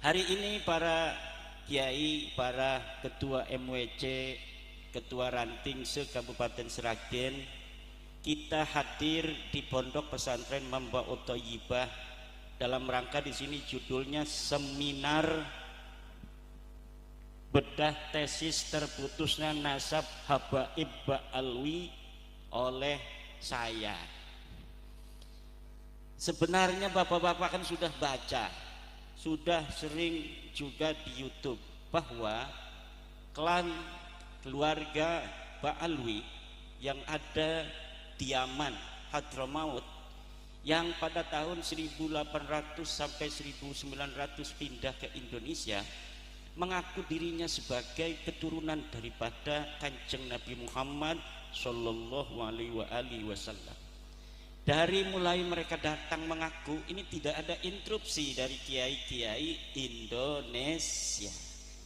Hari ini para kiai, para ketua MWC, ketua ranting se-Kabupaten Sragen, kita hadir di Pondok Pesantren Mambaut Thayyibah dalam rangka di sini judulnya seminar bedah tesis terputusnya nasab Habaib Ba'alwi oleh saya. Sebenarnya bapak-bapak kan sudah baca, sudah sering juga di YouTube bahwa klan keluarga Ba'alwi yang ada di Yaman, Hadramaut, yang pada tahun 1800 sampai 1900 pindah ke Indonesia, mengaku dirinya sebagai keturunan daripada Kanjeng Nabi Muhammad Shallallahu Alaihi Wasallam. Dari mulai mereka datang mengaku, ini tidak ada interupsi dari kiai-kiai Indonesia,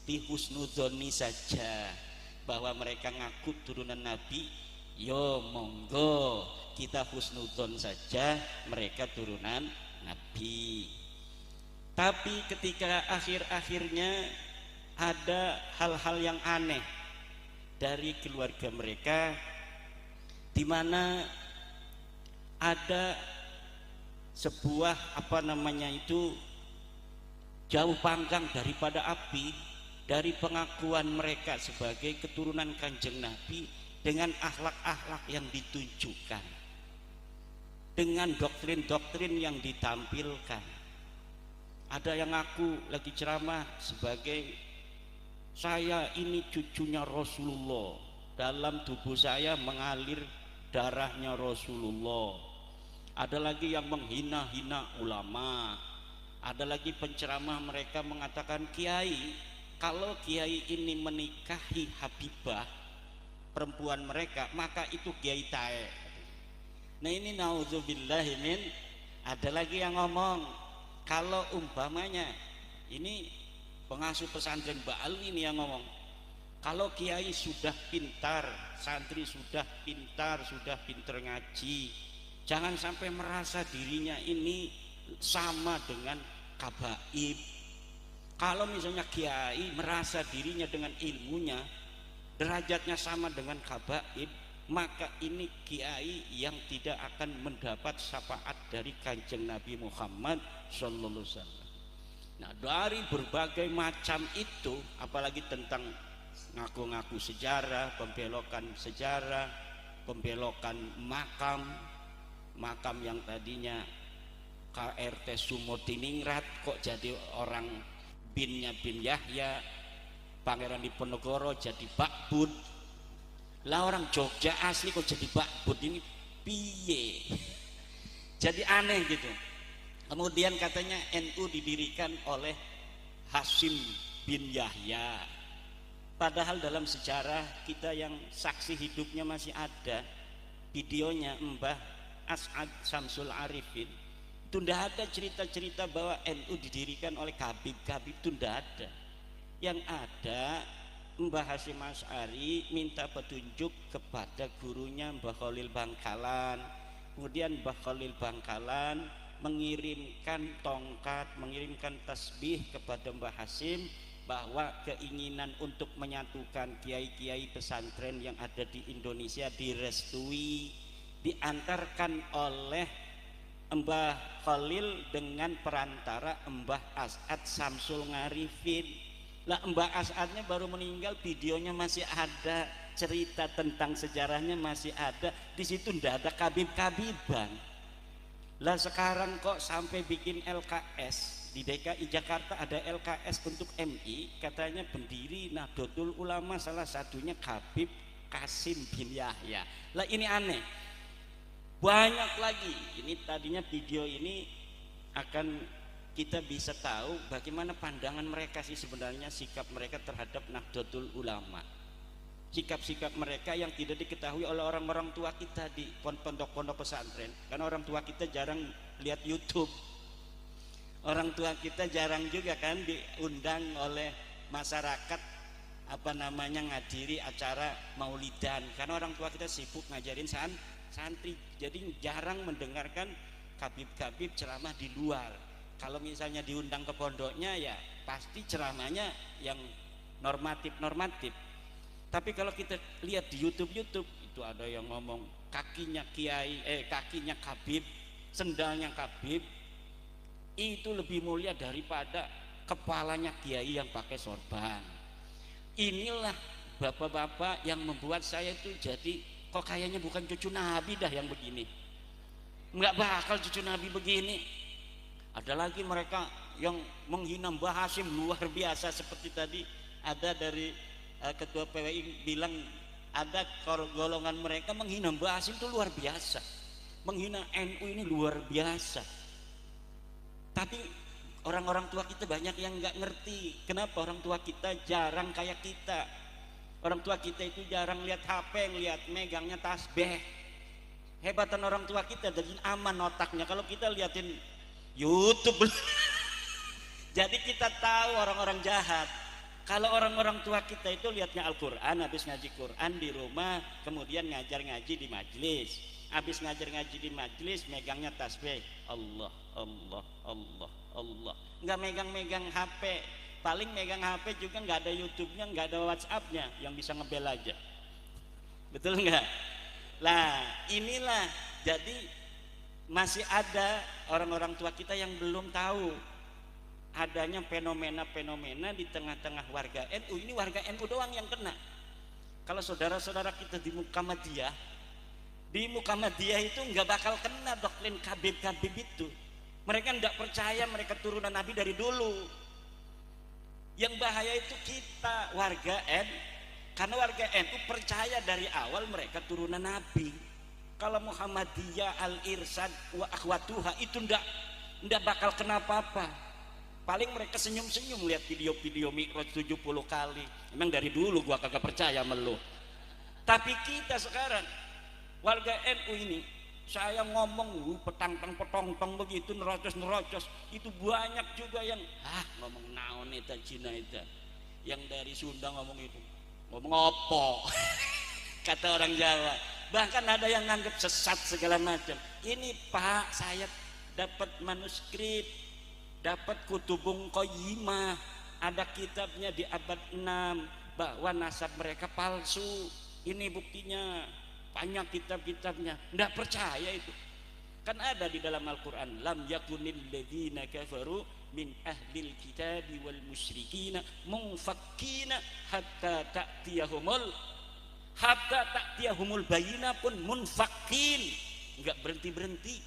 dihusnudoni saja bahwa mereka ngaku turunan Nabi. Yo monggo kita husnudon saja mereka turunan Nabi. Tapi ketika akhir-akhirnya ada hal-hal yang aneh dari keluarga mereka, di mana ada sebuah jauh panggang daripada api dari pengakuan mereka sebagai keturunan Kanjeng Nabi dengan akhlak-akhlak yang ditunjukkan, dengan doktrin-doktrin yang ditampilkan. Ada yang ngaku lagi ceramah sebagai saya ini cucunya Rasulullah, dalam tubuh saya mengalir darahnya Rasulullah. Ada lagi yang menghina-hina ulama. Ada lagi penceramah mereka mengatakan, kiai, kalau kiai ini menikahi Habibah perempuan mereka, maka itu kiai tae. Nah ini naudzubillahi min. Ada lagi yang ngomong, kalau umpamanya ini pengasuh pesantren Ba'alwi ini yang ngomong, kalau kiai sudah pintar, santri sudah pintar, sudah pintar ngaji, jangan sampai merasa dirinya ini sama dengan kabaib. Kalau misalnya kiai merasa dirinya dengan ilmunya derajatnya sama dengan kabaib, maka ini kiai yang tidak akan mendapat syafaat dari Kanjeng Nabi Muhammad Sallallahu Alaihi Wasallam. Nah, dari berbagai macam itu, apalagi tentang ngaku-ngaku sejarah, pembelokan makam yang tadinya KRT Sumodiningrat kok jadi orang binnya bin Yahya, Pangeran Diponegoro jadi Bakbud. Lah orang Jogja asli kok jadi Bakbud, ini piye? Jadi aneh gitu. Kemudian katanya NU didirikan oleh Hasyim bin Yahya. Padahal dalam sejarah kita yang saksi hidupnya masih ada videonya, Mbah As'ad Syamsul Arifin. Itu tidak ada cerita-cerita bahwa NU didirikan oleh Habib-Habib, itu tidak ada. Yang ada Mbah Hasyim Asy'ari minta petunjuk kepada gurunya Mbah Khalil Bangkalan. Kemudian Mbah Khalil Bangkalan mengirimkan tongkat, mengirimkan tasbih kepada Mbah Hasyim bahwa keinginan untuk menyatukan kiai-kiai pesantren yang ada di Indonesia direstui, diantarkan oleh Mbah Khalil dengan perantara Mbah As'ad Syamsul Ngarifin. Lah Mbah As'adnya baru meninggal, videonya masih ada, cerita tentang sejarahnya masih ada. Di situ ndak ada kabib-kabiban. Lah sekarang kok sampai bikin LKS di DKI Jakarta, ada LKS untuk MI, katanya pendiri Nahdlatul Ulama salah satunya Habib Qasim bin Yahya. Lah ini aneh. Banyak lagi. Ini tadinya video ini akan kita bisa tahu bagaimana pandangan mereka sih sebenarnya, sikap mereka terhadap Nahdlatul Ulama, sikap-sikap mereka yang tidak diketahui oleh orang-orang tua kita di pondok-pondok pesantren. Karena orang tua kita jarang lihat YouTube, orang tua kita jarang juga kan diundang oleh masyarakat ngadiri acara maulidan, karena orang tua kita sibuk ngajarin santri, jadi jarang mendengarkan kabib-kabib ceramah di luar. Kalau misalnya diundang ke pondoknya ya pasti ceramahnya yang normatif. Tapi kalau kita lihat di YouTube itu ada yang ngomong kakinya kiai, kakinya Habib, sendalnya Habib itu lebih mulia daripada kepalanya kiai yang pakai sorban. Inilah bapak-bapak yang membuat saya itu jadi kok kayaknya bukan cucu Nabi dah yang begini. Nggak bakal cucu Nabi begini. Ada lagi mereka yang menghina Mbah Hasyim luar biasa, seperti tadi ada dari ketua PWI bilang ada golongan mereka menghina Mbah Hasyim itu luar biasa, menghina NU ini luar biasa. Tapi orang-orang tua kita banyak yang nggak ngerti. Kenapa? Orang tua kita jarang kayak kita. Orang tua kita itu jarang lihat HP, lihat megangnya tasbih. Hebatan orang tua kita jadi aman otaknya. Kalau kita liatin YouTube jadi kita tahu orang-orang jahat. Kalau orang-orang tua kita itu lihatnya Al-Quran, habis ngaji Quran di rumah, kemudian ngajar ngaji di majlis. Habis ngajar ngaji di majlis, megangnya tasbih. Allah, Allah, Allah, Allah. Nggak megang-megang HP. Paling megang HP juga nggak ada YouTube-nya, nggak ada WhatsApp-nya, yang bisa ngebel aja. Betul nggak? Lah, inilah jadi masih ada orang-orang tua kita yang belum tahu adanya fenomena-fenomena di tengah-tengah warga NU. Ini warga NU doang yang kena. Kalau saudara-saudara kita di Muhammadiyah itu nggak bakal kena doktrin Habib itu. Mereka nggak percaya mereka turunan Nabi dari dulu. Yang bahaya itu kita warga NU, karena warga NU percaya dari awal mereka turunan Nabi. Kalau Muhammadiyah, Al-Irsyad wa akhwatuha itu ndak bakal kena apa-apa. Paling mereka senyum-senyum lihat video-video Mi'raj 70 kali. Emang dari dulu gua kagak percaya sama lu. Tapi kita sekarang warga NU ini, saya ngomong petang-petong begitu nerocos itu banyak juga yang ngomong naon eta Cina eta. Yang dari Sunda ngomong itu. Ngomong opo? Kata orang Jawa. Bahkan ada yang nganggap sesat segala macam. Ini Pak, saya dapat manuskrip, dapat Kutubung Qayyimah, ada kitabnya di abad 6 bahwa nasab mereka palsu. Ini buktinya, banyak kitab-kitabnya. Nggak percaya itu. Kan ada di dalam Al-Quran, lam yakunil ladzina kafaru min ahlil kitabi wal musyrikina munfakkina hatta ta'tiyahumul bayyinah pun munfakin, enggak berhenti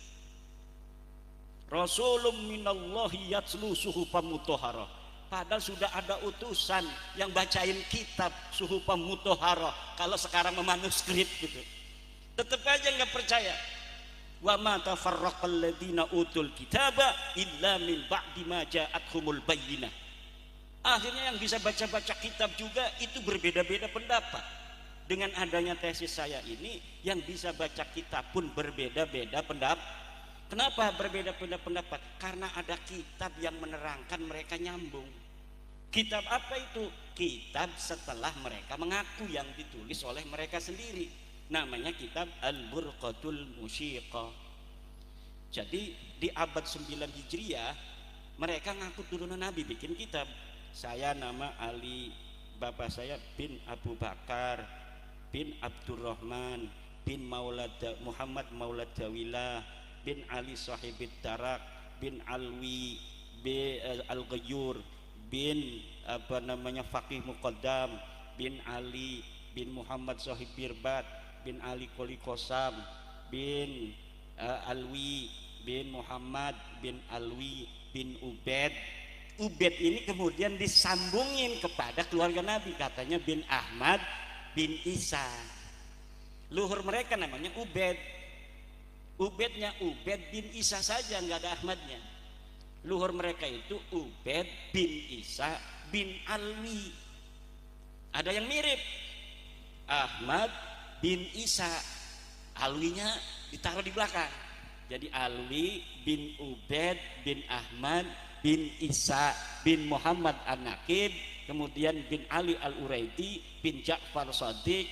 Rasulun minallahi yatslu suhufan mutahharah. Padahal sudah ada utusan yang bacain kitab suhufan mutahharah. Kalau sekarang memanuskrip gitu, tetap aja nggak percaya. Wa ma tafarraqal ladzina utul kitaba illa min ba'di ma ja'atuhumul bayyinah. Akhirnya yang bisa baca-baca kitab juga itu berbeda-beda pendapat. Dengan adanya tesis saya ini, yang bisa baca kitab pun berbeda-beda pendapat. Kenapa berbeda-beda pendapat? Karena ada kitab yang menerangkan mereka nyambung. Kitab apa itu? Kitab setelah mereka mengaku, yang ditulis oleh mereka sendiri. Namanya kitab Al-Burqatul Musyiqah. Jadi di abad 9 Hijriah mereka ngaku turunan Nabi, bikin kitab. Saya nama Ali, bapak saya bin Abu Bakar bin Abdurrahman bin Muhammad Maulad Dawilah bin Ali Sahibid Darak bin Alwi bin Al-Ghayyur bin Faqih Muqaddam bin Ali bin Muhammad Sahib Birbat bin Ali Qoli Qosam bin Alwi bin Muhammad bin Alwi bin Ubed ini kemudian disambungin kepada keluarga Nabi, katanya bin Ahmad bin Isa. Luhur mereka namanya Ubed. Ubednya Ubed bin Isa saja, nggak ada Ahmadnya. Luhur mereka itu Ubed bin Isa bin Alwi. Ada yang mirip, Ahmad bin Isa, Alwinya ditaruh di belakang. Jadi Alwi bin Ubed bin Ahmad bin Isa bin Muhammad An-Naqib, kemudian bin Ali Al-Uraidi bin Ja'far Shadiq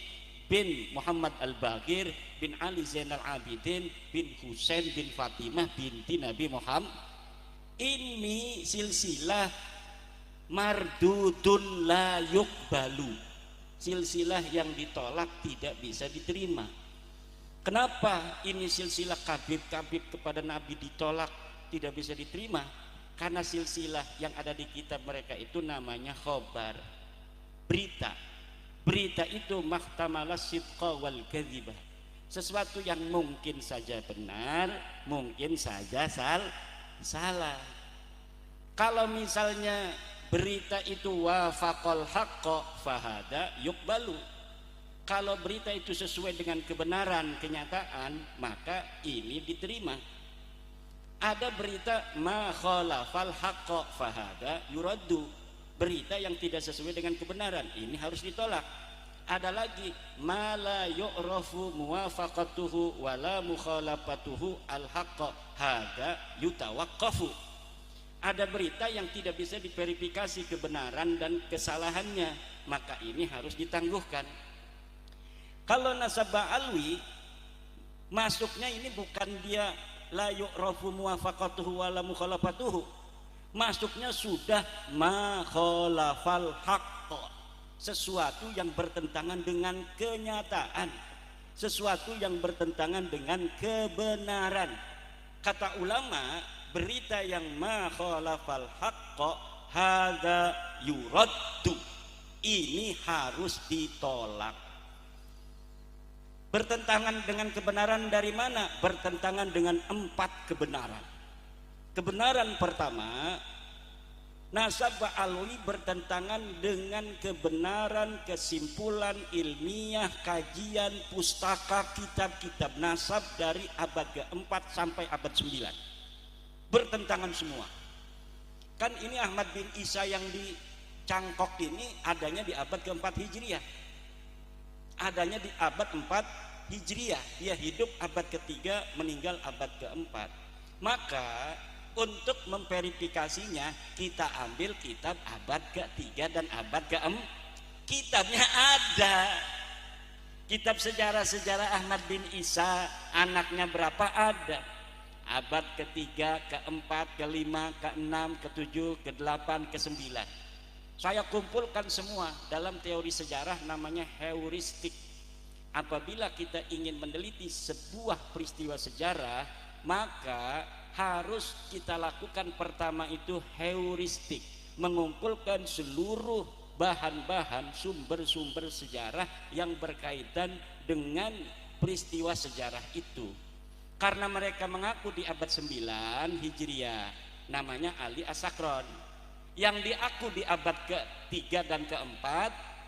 bin Muhammad Al-Baqir bin Ali Zainal Abidin bin Husain bin Fatimah binti Nabi Muhammad. Ini silsilah mardudun la yuqbalu, silsilah yang ditolak tidak bisa diterima. Kenapa ini silsilah kabib-kabib kepada Nabi ditolak, tidak bisa diterima? Karena silsilah yang ada di kitab mereka itu namanya khobar, berita. Berita itu mahtamala sidqa wal kadhibah, sesuatu yang mungkin saja benar, mungkin saja salah. Kalau misalnya berita itu wafaqal haqqo fahada yuqbalu, kalau berita itu sesuai dengan kebenaran kenyataan, maka ini diterima. Ada berita ma khalafal haqqo fahada yuraddu, berita yang tidak sesuai dengan kebenaran, ini harus ditolak. Ada lagi ma la yu'rafu muwafaqatuhu wala mukhalafatuhu al haqqo hada yutawaqqafu, ada berita yang tidak bisa diverifikasi kebenaran dan kesalahannya, maka ini harus ditangguhkan. Kalau nasabah alwi masuknya ini bukan dia la yu'rafu muwafaqatuhu wala mukhalafatuhu, masuknya sudah ma khalafal haqqo, sesuatu yang bertentangan dengan kenyataan, sesuatu yang bertentangan dengan kebenaran. Kata ulama, berita yang ma khalafal haqqo hadza yuraddu, ini harus ditolak. Bertentangan dengan kebenaran dari mana? Bertentangan dengan 4 kebenaran. Kebenaran pertama, nasabah alwi bertentangan dengan kebenaran kesimpulan ilmiah kajian pustaka kitab-kitab nasab dari abad ke-4 sampai abad 9. Bertentangan semua. Kan ini Ahmad bin Isa yang di Cangkok ini adanya di abad ke-4 Hijriah. Adanya di abad 4 Hijriah. Dia hidup abad ke-3, meninggal abad ke-4. Maka untuk memverifikasinya kita ambil kitab abad ke-3 dan abad ke-4. Kitabnya ada. Kitab sejarah-sejarah Ahmad bin Isa, anaknya berapa ada. Abad ke-3, ke-4, ke-5, ke-6, ke-7, ke-8, ke-9. Saya kumpulkan semua dalam teori sejarah namanya heuristik. Apabila kita ingin meneliti sebuah peristiwa sejarah, maka harus kita lakukan pertama itu heuristik, mengumpulkan seluruh bahan-bahan sumber-sumber sejarah yang berkaitan dengan peristiwa sejarah itu. Karena mereka mengaku di abad 9 Hijriah, namanya Ali As-Sakron. Yang diaku di abad ke-3 dan ke-4,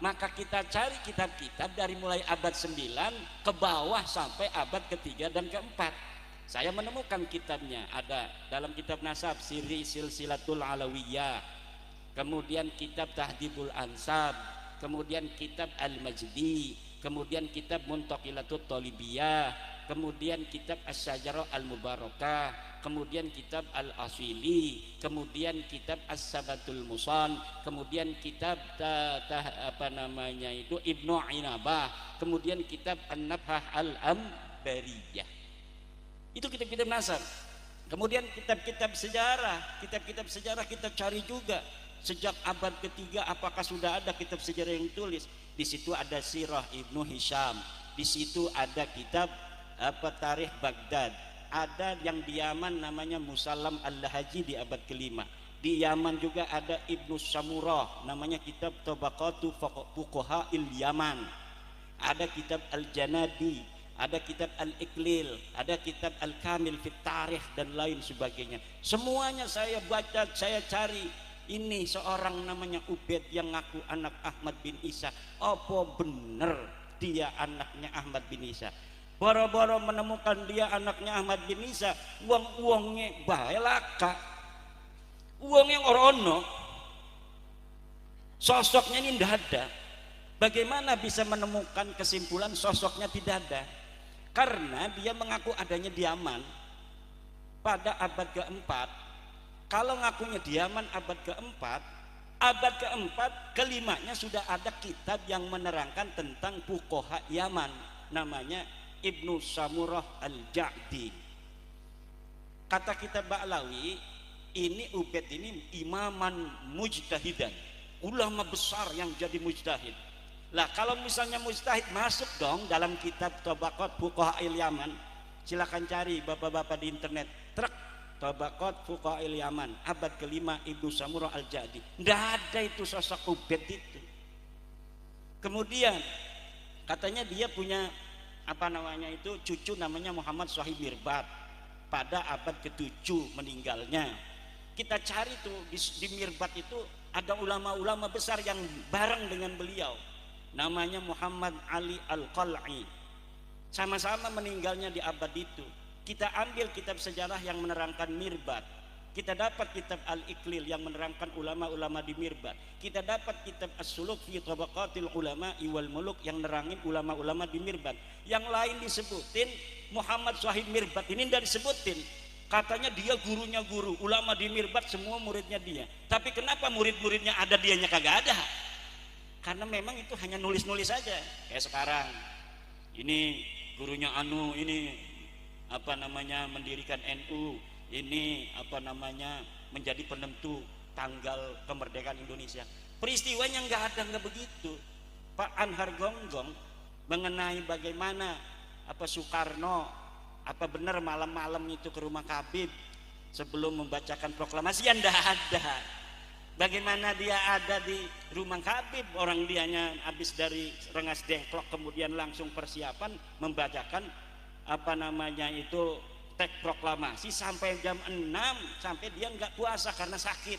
maka kita cari kitab-kitab dari mulai abad 9 ke bawah sampai abad ke-3 dan ke-4. Saya menemukan kitabnya, ada dalam kitab nasab Siri Silsilatul Alawiyah, kemudian kitab Tahdibul Ansab, kemudian kitab Al-Majdi, kemudian kitab Muntaqilatut Talibiyah, kemudian kitab As-Syajarah Al-Mubarakah, kemudian kitab Al-Asili, kemudian kitab As-Sabatul Musan, kemudian kitab Ibnu Inabah, kemudian kitab An-Nabhah Al-Ambariyah. Itu kitab-kitab nasab. Kemudian kitab-kitab sejarah kita cari juga. Sejak abad ke-3 apakah sudah ada kitab sejarah yang ditulis? Di situ ada Sirah Ibnu Hisham, di situ ada kitab Tarikh Baghdad, ada yang di Yaman namanya Musallam Al-Lahaji di abad ke-5. Di Yaman juga ada Ibnu Samurah, namanya kitab Tabaqatu Fuqaha'il Yaman. Ada kitab Al-Janadi, ada kitab Al-Iqlil, ada kitab Al-Kamil fit Tarikh dan lain sebagainya. Semuanya saya baca, saya cari. Ini seorang namanya Ubaid yang ngaku anak Ahmad bin Isa. Apa bener dia anaknya Ahmad bin Isa? Boro-boro menemukan dia anaknya Ahmad bin Isa, uang-uangnya bae laka, uangnya orono, sosoknya ini tidak ada. Bagaimana bisa menemukan kesimpulan sosoknya tidak ada? Karena dia mengaku adanya di Yaman pada abad ke-4. Kalau ngakunya di Yaman abad ke-4, abad ke-4 kelimanya sudah ada kitab yang menerangkan tentang fuqaha Yaman, namanya Ibnu Samurah Al-Ja'di. Kata kitab Ba'lawi, Ini Ubaid ini imaman mujtahidan, ulama besar yang jadi mujtahid. Lah kalau misalnya mujtahid masuk dong dalam kitab Tabaqat Fuqaha'il Yaman. Silakan cari bapak-bapak di internet. Truk Tabaqat Fuqaha'il Yaman abad kelima Ibnu Samurah Al-Jadi. Nggak ada itu sosok Ubaid itu. Kemudian katanya dia punya cucu namanya Muhammad Shahib Mirbat. Pada abad ke-7 meninggalnya. Kita cari tuh di Mirbat itu ada ulama-ulama besar yang bareng dengan beliau. Namanya Muhammad Ali Al-Qal'i. Sama-sama meninggalnya di abad itu. Kita ambil kitab sejarah yang menerangkan Mirbat. Kita dapat kitab Al-Iqlil yang menerangkan ulama-ulama di Mirbat. Kita dapat kitab As-Suluk fi Tabaqatil Ulama wal Muluk yang nerangin ulama-ulama di Mirbat. Yang lain disebutin Muhammad Shahib Mirbat ini tidak disebutin. Katanya dia gurunya guru, ulama di Mirbat semua muridnya dia. Tapi kenapa murid-muridnya ada, dianya kagak ada? Karena memang itu hanya nulis-nulis saja. Kayak sekarang ini gurunya Anu, ini mendirikan NU, ini menjadi penentu tanggal kemerdekaan Indonesia. Peristiwanya nggak begitu. Pak Anhar Gonggong mengenai bagaimana Soekarno benar malam-malam itu ke rumah Habib sebelum membacakan proklamasi, ya ndak ada. Bagaimana dia ada di rumah Habib, orang dianya habis dari Rengas Dengklok kemudian langsung persiapan membacakan teks proklamasi sampai jam 6, sampai dia nggak puasa karena sakit.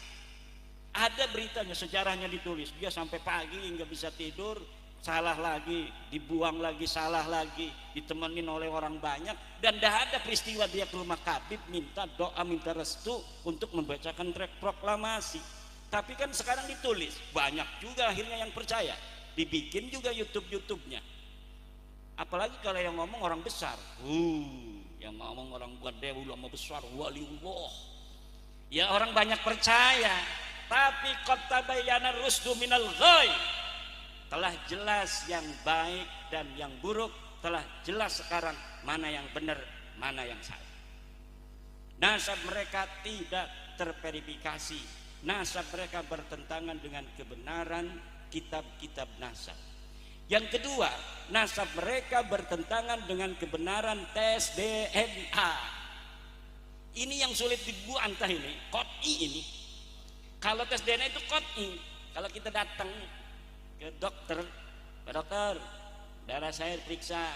Ada beritanya, sejarahnya ditulis, dia sampai pagi nggak bisa tidur, salah lagi, dibuang lagi, salah lagi, ditemenin oleh orang banyak, dan tidak ada peristiwa dia ke rumah Habib minta doa, minta restu untuk membacakan teks proklamasi. Tapi kan sekarang ditulis, banyak juga akhirnya yang percaya, dibikin juga YouTube-nya. Apalagi kalau yang ngomong orang besar, yang ngomong orang gede, ulama besar, waliullah, ya orang banyak percaya. Tapi qad tabayyana rusdu minal ghai, telah jelas yang baik dan yang buruk, telah jelas sekarang mana yang benar, mana yang salah. Nasab mereka tidak terverifikasi, nasab mereka bertentangan dengan kebenaran kitab-kitab nasab. Yang kedua, nasab mereka bertentangan dengan kebenaran tes DNA. Ini yang sulit dibantah ini, qot'i ini. Kalau tes DNA itu qot'i, kalau kita datang ke dokter, Pak dokter, darah saya periksa,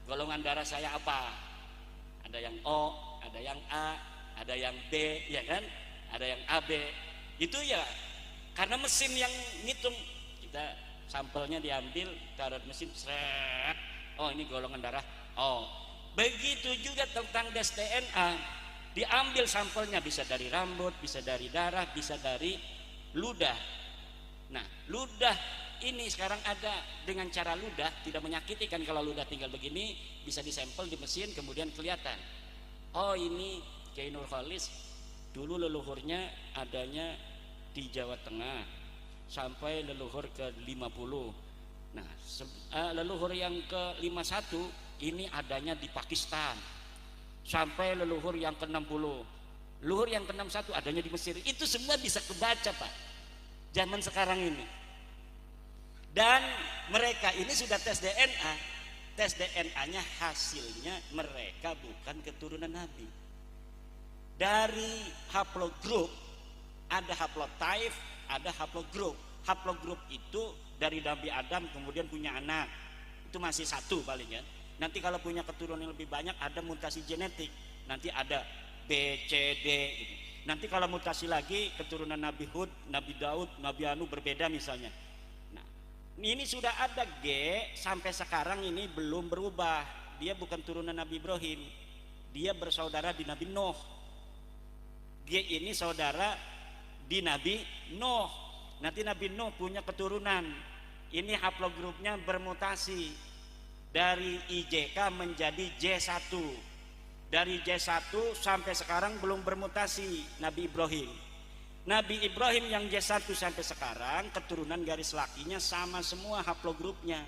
golongan darah saya apa? Ada yang O, ada yang A, ada yang B, ya kan? Ada yang AB. Itu ya karena mesin yang ngitung, kita sampelnya diambil, taruh mesin, seret, oh ini golongan darah O. Begitu juga tentang tes DNA, diambil sampelnya bisa dari rambut, bisa dari darah, bisa dari ludah. Nah, ludah ini sekarang ada dengan cara ludah, tidak menyakiti kan. Kalau ludah tinggal begini bisa disampel di mesin, kemudian kelihatan, oh ini Kiai Nur Khalis dulu leluhurnya adanya di Jawa Tengah sampai leluhur ke 50. Nah leluhur yang ke 51 ini adanya di Pakistan sampai leluhur yang ke 60, leluhur yang ke 61 adanya di Mesir. Itu semua bisa kebaca Pak zaman sekarang ini. Dan mereka ini sudah tes DNA, tes DNA-nya hasilnya mereka bukan keturunan Nabi. Dari haplogroup ada haplotype, ada haplogroup. Haplogroup itu dari Nabi Adam kemudian punya anak, itu masih satu paling ya. Nanti kalau punya keturunan yang lebih banyak ada mutasi genetik, nanti ada B, C, D gitu. Nanti kalau mutasi lagi keturunan Nabi Hud, Nabi Daud, Nabi Anu berbeda misalnya. Ini sudah ada G sampai sekarang ini belum berubah. Dia bukan turunan Nabi Ibrahim, dia bersaudara di Nabi Nuh. G ini saudara di Nabi Nuh. Nanti Nabi Nuh punya keturunan. Ini haplogrupnya bermutasi dari IJK menjadi J1. Dari J1 sampai sekarang belum bermutasi Nabi Ibrahim. Nabi Ibrahim yang J1 sampai sekarang keturunan garis lakinya sama semua haplogrupnya.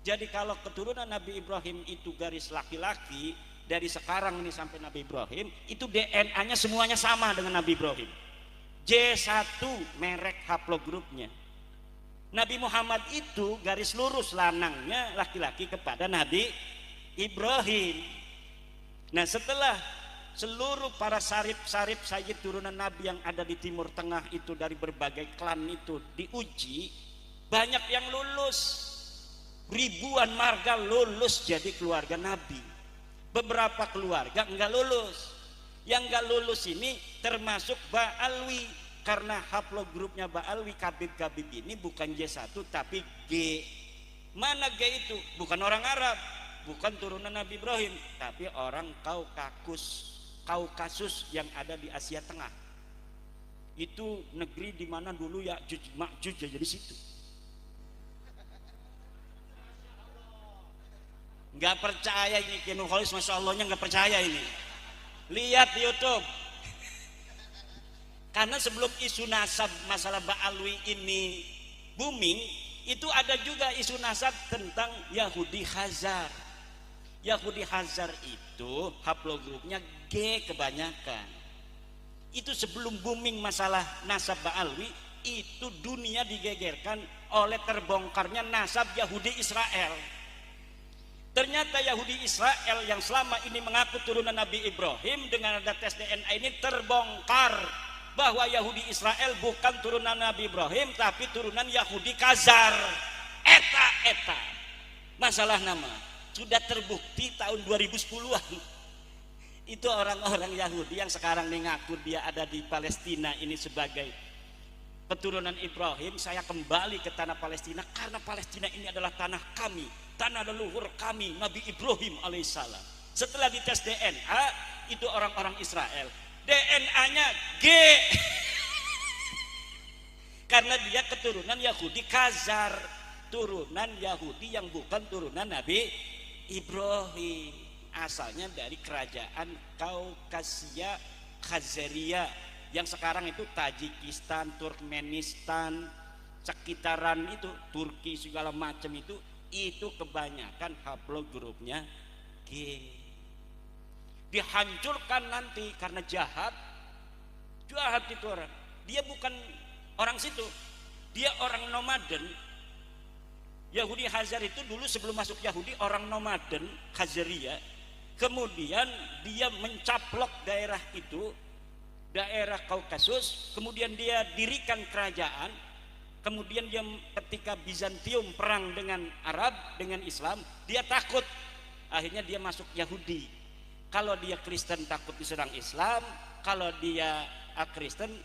Jadi kalau keturunan Nabi Ibrahim itu garis laki-laki, dari sekarang ini sampai Nabi Ibrahim itu DNA-nya semuanya sama dengan Nabi Ibrahim. J1 merek haplogrupnya. Nabi Muhammad itu garis lurus lanangnya laki-laki kepada Nabi Ibrahim. Nah, setelah seluruh para sarip-sarip sayyid turunan Nabi yang ada di Timur Tengah itu dari berbagai klan itu diuji, banyak yang lulus. Ribuan marga lulus jadi keluarga Nabi. Beberapa keluarga enggak lulus. Yang enggak lulus ini termasuk Ba'alwi, karena haplogrupnya Ba'alwi Kabib ini bukan J1 tapi G. Mana G itu? Bukan orang Arab, bukan turunan Nabi Ibrahim, tapi orang Kaukasus yang ada di Asia Tengah. Itu negeri di mana dulu Ya'juj Ma'juj jadi situ. Nggak percaya ini Kiai Khalis, masya Allahnya nggak percaya ini. Lihat di YouTube. Karena sebelum isu nasab masalah Ba'alwi ini booming, itu ada juga isu nasab tentang Yahudi Khazar. Yahudi Khazar itu haplogrupnya G kebanyakan. Itu sebelum booming masalah nasab Ba'alwi, itu dunia digegerkan oleh terbongkarnya nasab Yahudi Israel. Ternyata Yahudi Israel yang selama ini mengaku turunan Nabi Ibrahim, dengan ada tes DNA ini terbongkar bahwa Yahudi Israel bukan turunan Nabi Ibrahim tapi turunan Yahudi Khazar. Eta masalah nama sudah terbukti tahun 2010-an. Itu orang-orang Yahudi yang sekarang mengaku dia ada di Palestina ini sebagai keturunan Ibrahim. Saya kembali ke tanah Palestina karena Palestina ini adalah tanah kami, tanah leluhur kami, Nabi Ibrahim alaihissalam. Setelah dites DNA, itu orang-orang Israel, DNA-nya G. Karena dia keturunan Yahudi Khazar, turunan Yahudi yang bukan turunan Nabi Ibrahim. Asalnya dari kerajaan Kaukasia Khazaria yang sekarang itu Tajikistan, Turkmenistan, sekitaran itu Turki segala macam itu kebanyakan haplogrupnya G. Dihancurkan nanti karena jahat itu orang. Dia bukan orang situ, dia orang nomaden. Yahudi Khazar itu dulu sebelum masuk Yahudi orang nomaden Khazaria. Kemudian dia mencaplok daerah itu, daerah Kaukasus, kemudian dia dirikan kerajaan. Kemudian dia ketika Bizantium perang dengan Arab, dengan Islam, dia takut. Akhirnya dia masuk Yahudi. Kalau dia Kristen takut diserang Islam, kalau dia Kristen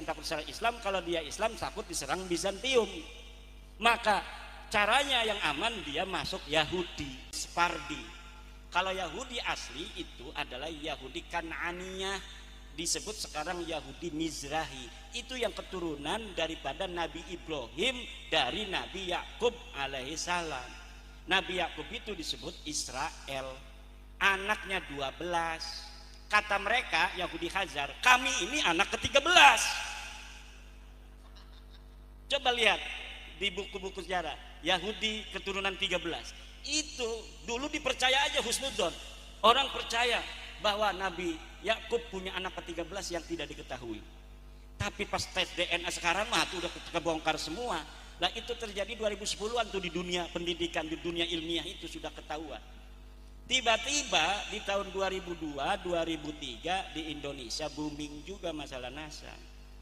takut diserang Islam, kalau dia Islam takut diserang Bizantium. Maka caranya yang aman dia masuk Yahudi Separdi. Kalau Yahudi asli itu adalah Yahudi Kan'aniyah, disebut sekarang Yahudi Mizrahi. Itu yang keturunan daripada Nabi Ibrahim dari Nabi Yakub alaihissalam. Nabi Yakub itu disebut Israel, anaknya 12. Kata mereka Yahudi Khazar, kami ini anak ke-13. Coba lihat di buku-buku sejarah, Yahudi keturunan 13. Itu dulu dipercaya aja husnudzon. Orang percaya bahwa Nabi Yakub punya anak ke-13 yang tidak diketahui. Tapi pas tes DNA sekarang mah itu udah kebongkar semua. Nah itu terjadi 2010-an tuh di dunia pendidikan, di dunia ilmiah itu sudah ketahuan. Tiba-tiba di tahun 2002, 2003 di Indonesia booming juga masalah nasab.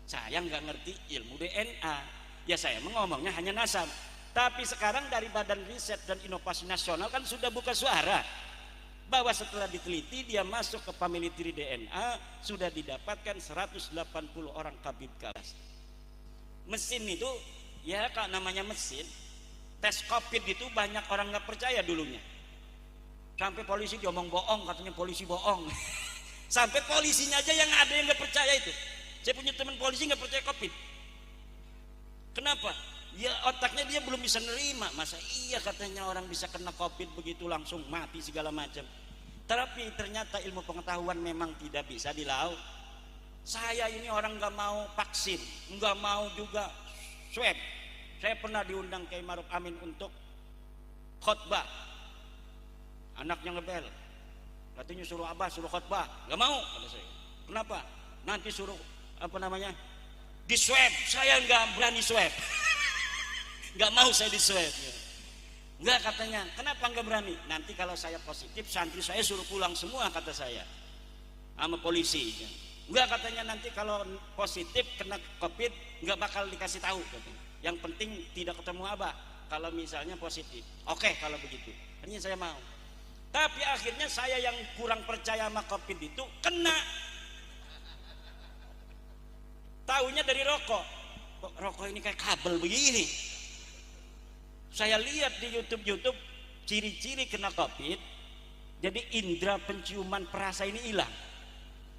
Saya nggak ngerti ilmu DNA. Ya saya ngomongnya hanya nasab. Tapi sekarang dari Badan Riset dan Inovasi Nasional kan sudah buka suara bahwa setelah diteliti dia masuk ke family tree DNA sudah didapatkan 180 orang kabib kabas. Mesin itu ya kalau namanya mesin tes COVID itu banyak orang nggak percaya dulunya. Sampai polisi diomong bohong, katanya polisi bohong. Sampai polisinya aja yang ada yang nggak percaya itu. Saya punya teman polisi nggak percaya COVID. Kenapa? Ya otaknya dia belum bisa nerima. Masa iya katanya orang bisa kena COVID begitu langsung mati segala macam. Tapi ternyata ilmu pengetahuan memang tidak bisa dilaut. Saya ini orang nggak mau vaksin, nggak mau juga swab. Saya pernah diundang Kiai Maruf Amin untuk khotbah. Anaknya ngebel, Katanya suruh abah, suruh khotbah, nggak mau kata saya. Kenapa? Nanti suruh apa namanya di swab, saya nggak berani swab. Nggak mau saya di swab. Nggak katanya, kenapa nggak berani? Nanti kalau saya positif, santri saya suruh pulang semua kata saya, sama polisi. Nggak katanya, nanti kalau positif kena COVID nggak bakal dikasih tahu katanya. Yang penting tidak ketemu abah kalau misalnya positif. Oke kalau begitu, hanya saya mau. Tapi akhirnya saya yang kurang percaya sama COVID itu kena. Taunya dari rokok. Kok rokok ini kayak kabel begini? Saya lihat di YouTube ciri-ciri kena COVID. Jadi indera penciuman perasa ini hilang.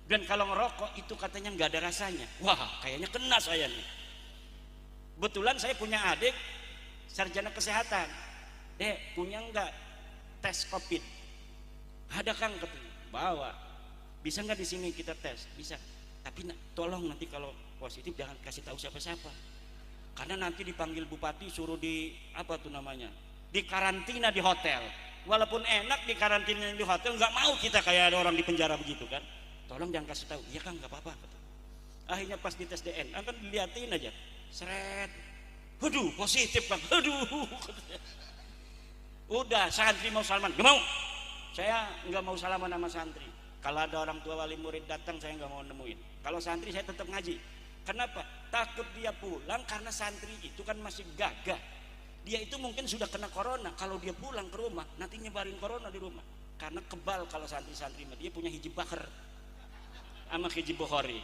Dan kalau ngerokok itu katanya nggak ada rasanya. Wah, kayaknya kena saya nih. Kebetulan saya punya adik sarjana kesehatan. Dek, punya nggak tes COVID? Ada Kang, katanya. Bawa. Bisa nggak di sini kita tes? Bisa. Tapi tolong nanti kalau positif jangan kasih tahu siapa-siapa. Karena nanti dipanggil bupati suruh di apa tuh namanya? Di karantina di hotel. Walaupun enak di karantina di hotel, nggak mau kita kayak ada orang di penjara begitu kan. Tolong jangan kasih tahu. Iya Kang, nggak apa-apa. Akhirnya pas di tes DNA kan dilihatin aja. Seret. Waduh, positif Bang. Waduh. Udah, santri mau salaman. Nggak mau. Saya nggak mau salaman sama santri. Kalau ada orang tua wali murid datang, saya nggak mau nemuin. Kalau santri saya tetap ngaji. Kenapa? Takut dia pulang karena santri itu kan masih gagah. Dia itu mungkin sudah kena corona. Kalau dia pulang ke rumah, nanti nyebarin corona di rumah. Karena kebal kalau santri-santri, dia punya hijab bakar sama hijab Bukhari.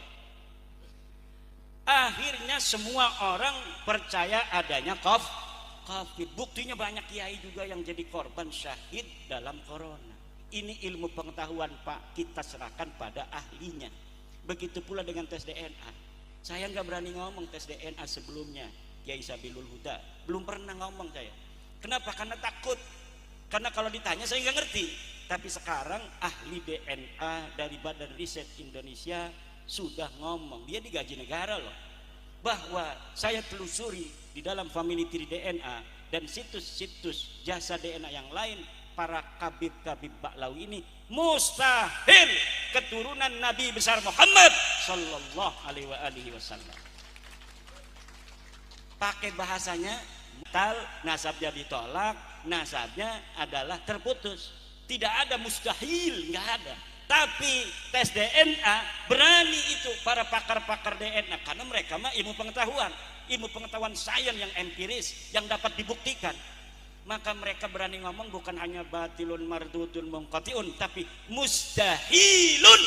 Akhirnya semua orang percaya adanya COVID. Buktinya banyak kiai juga yang jadi korban syahid dalam corona. Ini ilmu pengetahuan Pak, kita serahkan pada ahlinya. Begitu pula dengan tes DNA. Saya nggak berani ngomong tes DNA sebelumnya. Kiai Sabilul Huda belum pernah ngomong saya. Kenapa? Karena takut. Karena kalau ditanya saya nggak ngerti. Tapi sekarang ahli DNA dari Badan Riset Indonesia sudah ngomong. Dia digaji negara loh. Bahwa saya telusuri di dalam family tree DNA dan situs-situs jasa DNA yang lain, para kabib-kabib Baklawi ini mustahil keturunan Nabi besar Muhammad sallallahu alaihi wasallam. Pakai bahasanya tal, nasabnya ditolak, nasabnya adalah terputus. Tidak ada mustahil, nggak ada. Tapi tes DNA berani itu para pakar-pakar DNA karena mereka mah ilmu pengetahuan sains yang empiris yang dapat dibuktikan. Maka mereka berani ngomong bukan hanya batilun mardudun munqatiun, tapi mustahilun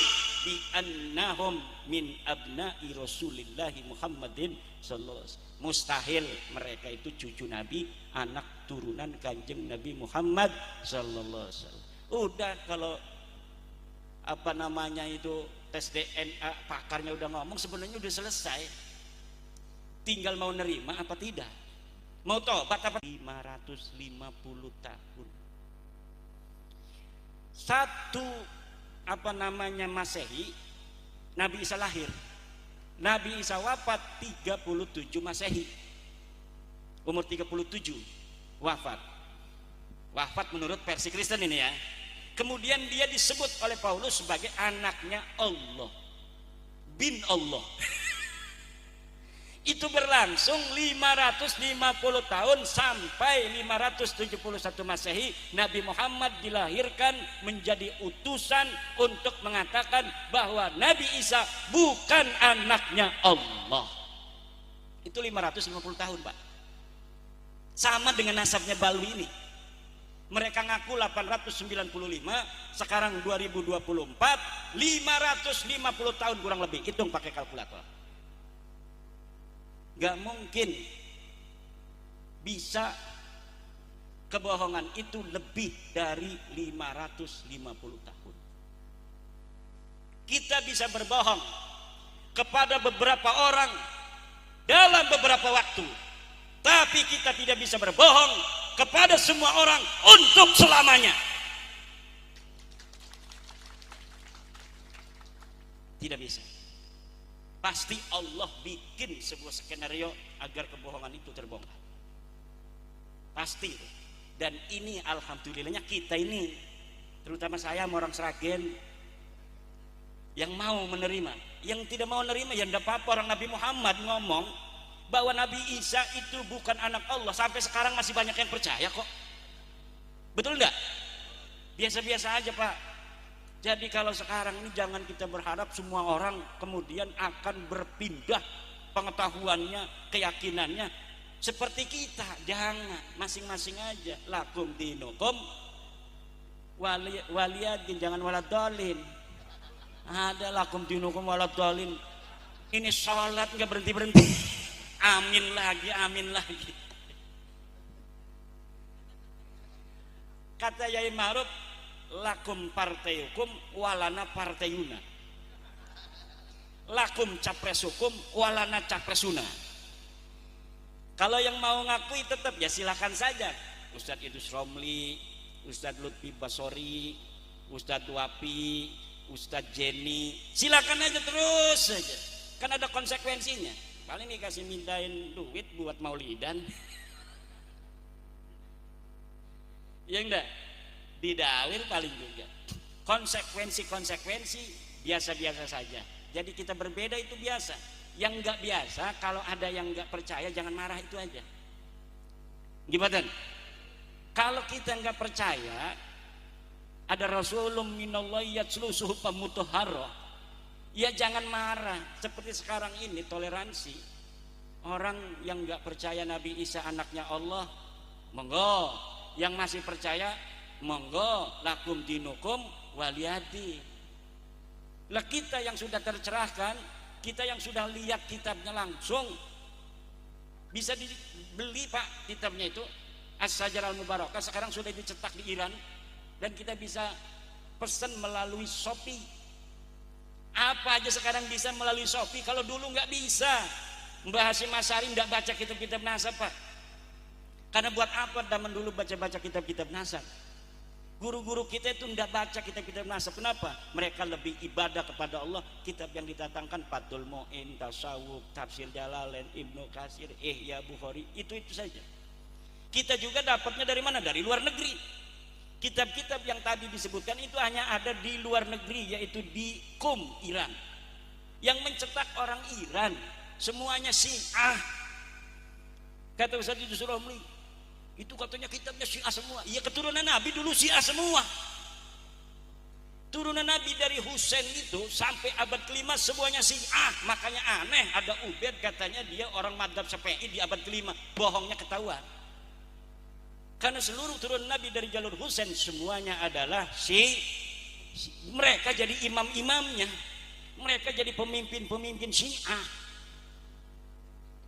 bi annahum min abna'i Rasulillahi Muhammadin sallallahu alaihi wasallam. Mustahil mereka itu cucu Nabi, anak turunan Kanjeng Nabi Muhammad sallallahu alaihi wasallam. Udah kalau apa namanya itu tes DNA pakarnya udah ngomong, sebenarnya udah selesai. Tinggal mau nerima apa tidak. Mau tobat apa? 550 tahun. Satu apa namanya Masehi, Nabi Isa lahir. Nabi Isa wafat 37 Masehi. Umur 37 wafat. Wafat menurut versi Kristen ini ya. Kemudian dia disebut oleh Paulus sebagai anaknya Allah. Bin Allah. Itu berlangsung 550 tahun sampai 571 Masehi. Nabi Muhammad dilahirkan menjadi utusan untuk mengatakan bahwa Nabi Isa bukan anaknya Allah. Itu 550 tahun Pak. Sama dengan nasabnya Balwi ini. Mereka ngaku 895, sekarang 2024, 550 tahun kurang lebih. Hitung pakai kalkulator. Gak mungkin bisa kebohongan itu lebih dari 550 tahun. Kita bisa berbohong kepada beberapa orang dalam beberapa waktu, tapi kita tidak bisa berbohong kepada semua orang untuk selamanya. Tidak bisa. Pasti Allah bikin sebuah skenario agar kebohongan itu terbongkar. Pasti. Dan ini alhamdulillahnya kita ini terutama saya sama orang Sragen yang mau menerima. Yang tidak mau menerima ya tidak apa-apa. Orang Nabi Muhammad ngomong bahwa Nabi Isa itu bukan anak Allah, sampai sekarang masih banyak yang percaya kok. Betul enggak? Biasa-biasa aja Pak. Jadi kalau sekarang ini jangan kita berharap semua orang kemudian akan berpindah pengetahuannya, keyakinannya seperti kita. Jangan, masing-masing aja. Lakum dinukum waliyadin, jangan waladhalin. Ada lakum dinukum waladhalin. Ini sholat nggak berhenti-berhenti. Amin lagi, amin lagi. Kata Yai Ma'ruf, lakum partai hukum walana partayuna. Lakum capres hukum walana capresuna. Kalau yang mau ngakui tetap ya silakan saja. Ustadz Idrus Romli, Ustadz Lutfi Basori, Ustadz Wapi, Ustadz Jenny, silakan aja terus saja. Kan ada konsekuensinya. Paling dikasih mintain duit buat maulidan. Ya enggak? Didawil paling juga. Konsekuensi biasa-biasa saja. Jadi kita berbeda itu biasa. Yang enggak biasa, kalau ada yang enggak percaya jangan marah, itu aja. Gimana? Kalau kita enggak percaya ada Rasulullah minallahi yatslu suhufan mutahharah, ya jangan marah. Seperti sekarang ini toleransi. Orang yang enggak percaya Nabi Isa anaknya Allah, monggo. Yang masih percaya, monggo. Lakum dinukum waliyadi. Lah kita yang sudah tercerahkan, kita yang sudah lihat kitabnya langsung, bisa dibeli Pak kitabnya itu, As-Sajar Al-Mubarakah. Sekarang sudah dicetak di Iran dan kita bisa pesan melalui Shopee. Apa aja sekarang bisa melalui Shopee, kalau dulu nggak bisa. Mbah Hasyim Asy'ari nggak baca kitab-kitab nasab Pak. Karena buat apa zaman dulu baca-baca kitab-kitab nasab? Guru-guru kita itu tidak baca kitab-kitab nasab. Kenapa? Mereka lebih ibadah kepada Allah. Kitab yang didatangkan Fathul Mu'in, Tasawuf, Tafsir Jalalain, Ibnu Katsir, Ihya Bukhari, itu saja. Kita juga dapatnya dari mana? Dari luar negeri. Kitab-kitab yang tadi disebutkan itu hanya ada di luar negeri, yaitu di Qum, Iran. Yang mencetak orang Iran semuanya Syiah. Kata Ustaz Idrus Romli, itu katanya kitabnya Syiah semua. Iya, keturunan Nabi dulu Syiah semua. Turunan Nabi dari Husain itu sampai abad ke-5 semuanya Syiah. Makanya aneh, ada Ubaid katanya dia orang madzhab Syafi'i di abad ke-5. Bohongnya ketahuan. Karena seluruh turunan Nabi dari jalur Husain semuanya adalah mereka jadi imam-imamnya. Mereka jadi pemimpin-pemimpin Syiah.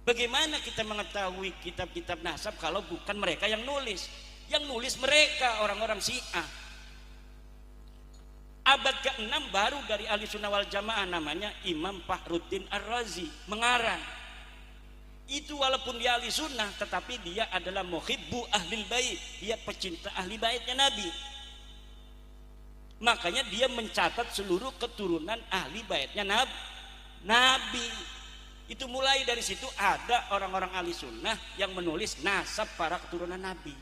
Bagaimana kita mengetahui kitab-kitab nasab kalau bukan mereka yang nulis? Yang nulis mereka, orang-orang Syiah. Abad ke-6 baru dari Ahli Sunnah wal Jamaah, namanya Imam Fakhruddin Ar-Razi, mengarang. Itu walaupun dia Ahli Sunnah, tetapi dia adalah muhibbu ahlil bait. Dia pecinta ahli baitnya Nabi. Makanya dia mencatat seluruh keturunan ahli baitnya Nabi. Itu mulai dari situ ada orang-orang ahli sunnah yang menulis nasab para keturunan Nabi.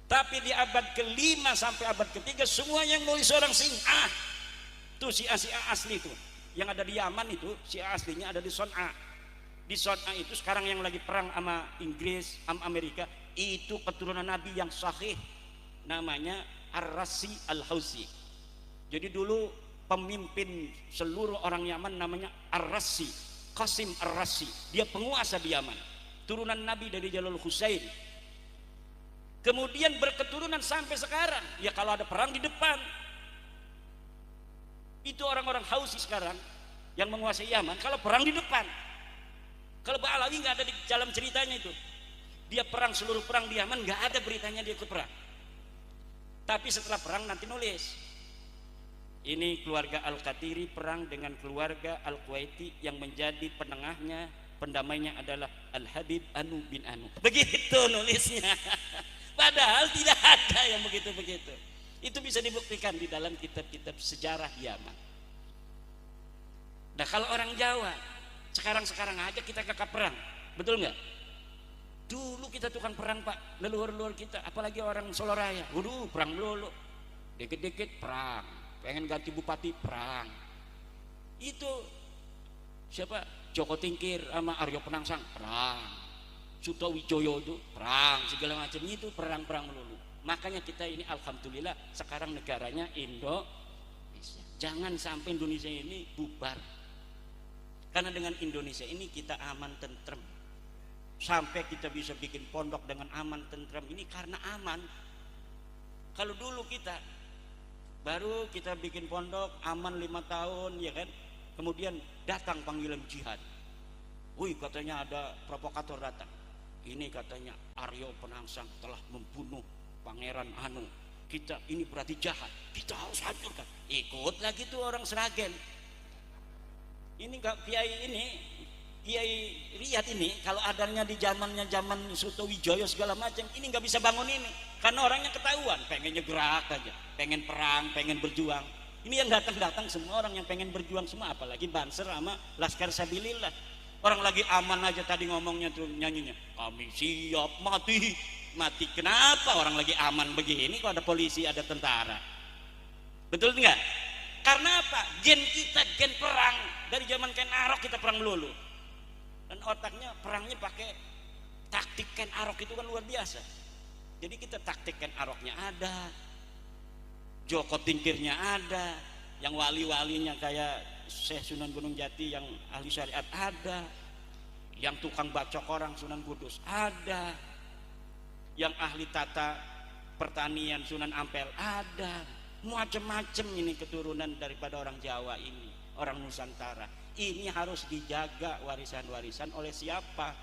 Tapi di abad ke-5 sampai abad ke-3 semua yang nulis orang Syiah. Tuh Syiah asli itu. Yang ada di Yaman itu Syiah aslinya ada di Son'a. Di Son'a itu sekarang yang lagi perang sama Inggris, sama Amerika, itu keturunan Nabi yang sahih. Namanya Ar-Rasi Al-Hausi. Jadi dulu pemimpin seluruh orang Yaman namanya Ar-Rasi, Qasim Ar-Rasi. Dia penguasa di Yaman, turunan Nabi dari jalur Husain. Kemudian berketurunan sampai sekarang. Ya kalau ada perang di depan, itu orang-orang Hausi sekarang yang menguasai Yaman. Kalau perang di depan, kalau Ba'alawi nggak ada di dalam ceritanya itu. Dia perang, seluruh perang di Yaman nggak ada beritanya dia ikut perang. Tapi setelah perang nanti nulis. Ini keluarga Al-Qatiri perang dengan keluarga Al-Kuwaiti, yang menjadi penengahnya, pendamainya adalah Al-Habib Anu bin Anu. Begitu nulisnya. Padahal tidak ada yang begitu-begitu. Itu bisa dibuktikan di dalam kitab-kitab sejarah Yaman. Nah kalau orang Jawa, sekarang aja kita kakak perang, betul nggak? Dulu kita tukang perang Pak, leluhur-leluhur kita, apalagi orang Solo Raya. Waduh, perang melulu. dikit-dikit perang, pengen ganti bupati perang. Itu siapa? Joko Tingkir sama Aryo Penangsang perang, Suto Wijoyo itu perang, segala macam itu perang-perang melulu. Makanya kita ini alhamdulillah sekarang negaranya Indonesia. Jangan sampai Indonesia ini bubar. Karena dengan Indonesia ini kita aman tentrem. Sampai kita bisa bikin pondok dengan aman tentrem ini karena aman. Kalau dulu kita baru kita bikin pondok aman 5 tahun ya kan, kemudian datang panggilan jihad. Wih, katanya ada provokator datang. Ini katanya Aryo Penangsang telah membunuh Pangeran Anu. Kita ini berarti jahat, kita harus hancurkan. Ikut lagi tuh orang Sragen. Ini enggak Kiai Riyad ini kalau adanya di zaman Suto Wijoyo segala macam, ini nggak bisa bangun ini karena orangnya ketahuan pengennya gerak aja, pengen perang, pengen berjuang. Ini yang datang semua orang yang pengen berjuang semua, apalagi Banser sama Laskar Sabilillah. Orang lagi aman aja tadi ngomongnya tuh nyanyinya, kami siap mati. Kenapa orang lagi aman begini kok ada polisi, ada tentara? Betul nggak? Karena apa? Gen kita gen perang dari zaman Ken Arok, kita perang melulu. Dan otaknya perangnya pakai taktik Ken Arok, itu kan luar biasa. Jadi kita taktik Ken Aroknya ada, Joko Tingkirnya ada, yang wali-walinya kayak Syekh Sunan Gunung Jati yang ahli syariat ada, yang tukang bacok orang Sunan Kudus ada, yang ahli tata pertanian Sunan Ampel ada. Macam-macam ini keturunan daripada orang Jawa ini, orang Nusantara. Ini harus dijaga warisan-warisan oleh siapa?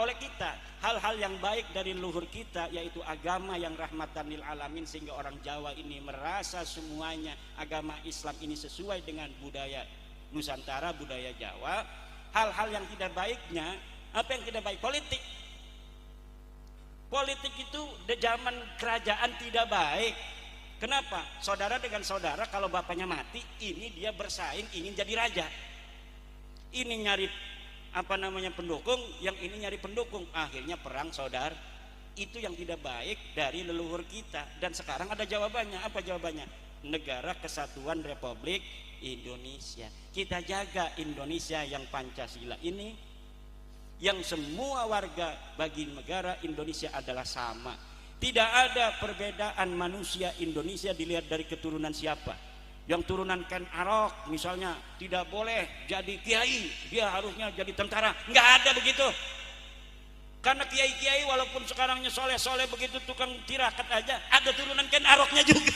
Oleh kita. Hal-hal yang baik dari leluhur kita, yaitu agama yang rahmatan lil alamin, sehingga orang Jawa ini merasa semuanya agama Islam ini sesuai dengan budaya Nusantara, budaya Jawa. Hal-hal yang tidak baiknya, apa yang tidak baik? Politik. Politik itu di zaman kerajaan tidak baik. Kenapa? Saudara dengan saudara, kalau bapaknya mati, ini dia bersaing ingin jadi raja. Ini nyari pendukung, yang ini nyari pendukung, akhirnya perang saudara. Itu yang tidak baik dari leluhur kita. Dan sekarang ada jawabannya. Apa jawabannya? Negara Kesatuan Republik Indonesia. Kita jaga Indonesia yang Pancasila ini, yang semua warga bagi negara Indonesia adalah sama. Tidak ada perbedaan manusia Indonesia dilihat dari keturunan siapa. Yang turunan Ken Arok misalnya tidak boleh jadi kiai, dia harusnya jadi tentara. Nggak ada begitu. Karena kiai-kiai walaupun sekarangnya soleh-soleh begitu tukang tirakat aja, ada turunan Ken Aroknya juga.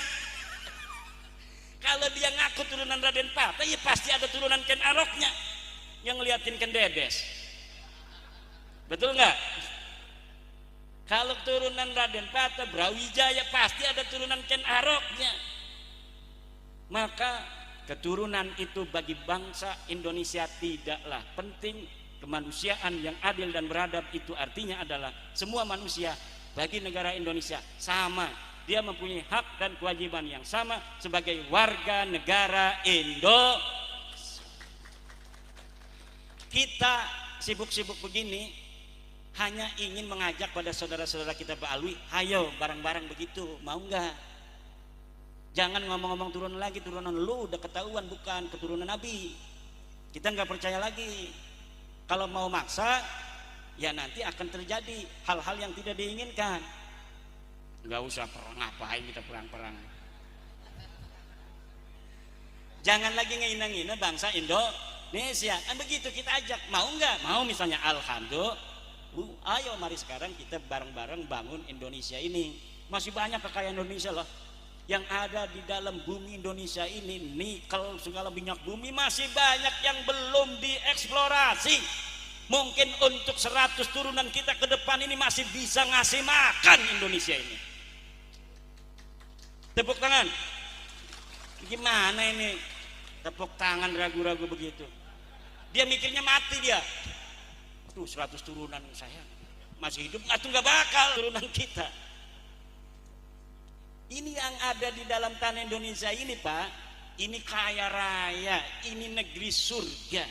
Kalau dia ngaku turunan Raden Pata, ya pasti ada turunan Ken Aroknya yang ngeliatin Ken Dedes. Betul nggak? Kalau turunan Raden Pata, Brawijaya, pasti ada turunan Ken Aroknya. Maka keturunan itu bagi bangsa Indonesia tidaklah penting. Kemanusiaan yang adil dan beradab itu artinya adalah semua manusia bagi negara Indonesia sama. Dia mempunyai hak dan kewajiban yang sama sebagai warga negara Indonesia. Kita sibuk-sibuk begini hanya ingin mengajak pada saudara-saudara kita Pak Alwi, ayo bareng-bareng begitu, mau nggak? Jangan ngomong-ngomong turunan lagi, turunan lu udah ketahuan bukan keturunan Nabi. Kita nggak percaya lagi. Kalau mau maksa, ya nanti akan terjadi hal-hal yang tidak diinginkan. Nggak usah perang, ngapain kita perang-perang? Jangan lagi ngehina-ngina bangsa Indonesia. Kan begitu kita ajak, mau nggak? Mau misalnya, alhamdulillah. Ayo mari sekarang kita bareng-bareng bangun Indonesia ini. Masih banyak kekayaan Indonesia loh. Yang ada di dalam bumi Indonesia ini, nikel, segala minyak bumi, masih banyak yang belum dieksplorasi. Mungkin untuk 100 turunan kita ke depan ini masih bisa ngasih makan Indonesia ini. Tepuk tangan. Gimana ini? Tepuk tangan ragu-ragu begitu. Dia mikirnya mati dia. Tuh 100 turunan saya masih hidup, nggak bakal turunan kita. Ini yang ada di dalam tanah Indonesia ini Pak, ini kaya raya, ini negeri surga.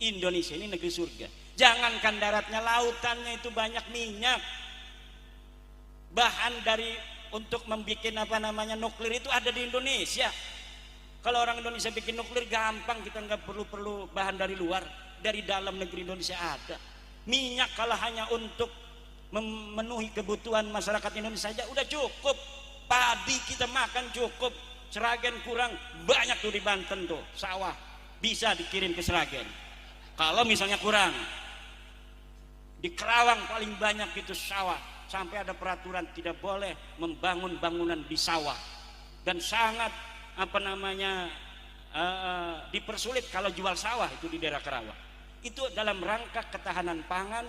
Indonesia ini negeri surga. Jangankan daratnya, lautannya itu banyak minyak. Bahan dari untuk membuat apa namanya nuklir itu ada di Indonesia. Kalau orang Indonesia bikin nuklir gampang, kita nggak perlu bahan dari luar, dari dalam negeri Indonesia ada. Minyak kalau hanya untuk memenuhi kebutuhan masyarakat Indonesia saja udah cukup. Padi kita makan cukup. Seragen kurang, banyak tuh di Banten tuh sawah, bisa dikirim ke Seragen. Kalau misalnya kurang, di Kerawang paling banyak itu sawah, sampai ada peraturan tidak boleh membangun bangunan di sawah, dan sangat apa namanya dipersulit kalau jual sawah itu di daerah Kerawang. Itu dalam rangka ketahanan pangan.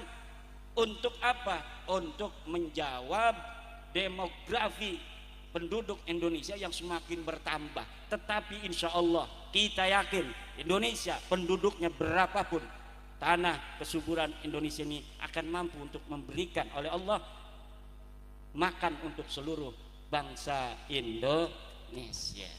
Untuk apa? Untuk menjawab demografi penduduk Indonesia yang semakin bertambah. Tetapi insya Allah kita yakin Indonesia penduduknya berapapun, tanah kesuburan Indonesia ini akan mampu untuk memberikan oleh Allah makan untuk seluruh bangsa Indonesia.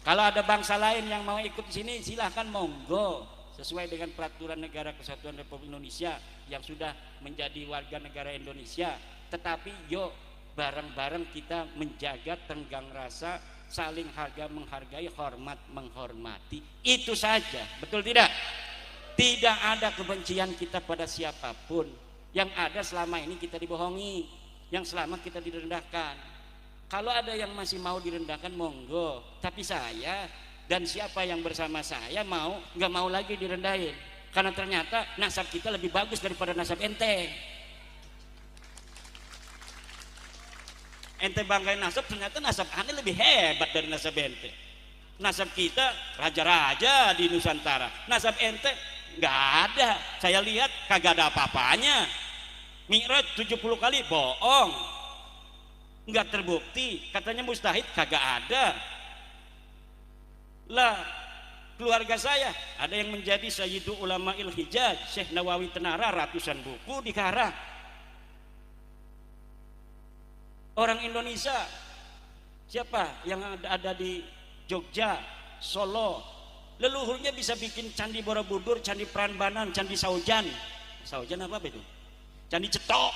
Kalau ada bangsa lain yang mau ikut sini silahkan, monggo, sesuai dengan peraturan Negara Kesatuan Republik Indonesia yang sudah menjadi warga negara Indonesia. Tetapi yuk bareng-bareng kita menjaga tenggang rasa, saling harga menghargai, hormat menghormati. Itu saja, betul tidak? Tidak ada kebencian kita pada siapapun. Yang ada selama ini kita dibohongi, yang selama kita direndahkan. Kalau ada yang masih mau direndahkan, monggo. Tapi saya dan siapa yang bersama saya nggak mau lagi direndahin, karena ternyata nasab kita lebih bagus daripada nasab ente. Ente banggain nasab, ternyata nasab aneh lebih hebat dari nasab ente. Nasab kita raja-raja di Nusantara, nasab ente nggak ada. Saya lihat kagak ada apa-apanya. Mi'raj 70 kali bohong, nggak terbukti. Katanya mustahid, kagak ada. Lah keluarga saya ada yang menjadi Sayyidu Ulama'il Hijaz, Syekh Nawawi Tenara, ratusan buku dikarang. Orang Indonesia siapa yang ada di Jogja, Solo, leluhurnya bisa bikin Candi Borobudur, Candi Prambanan, Candi Saujan apa itu, Candi Cetok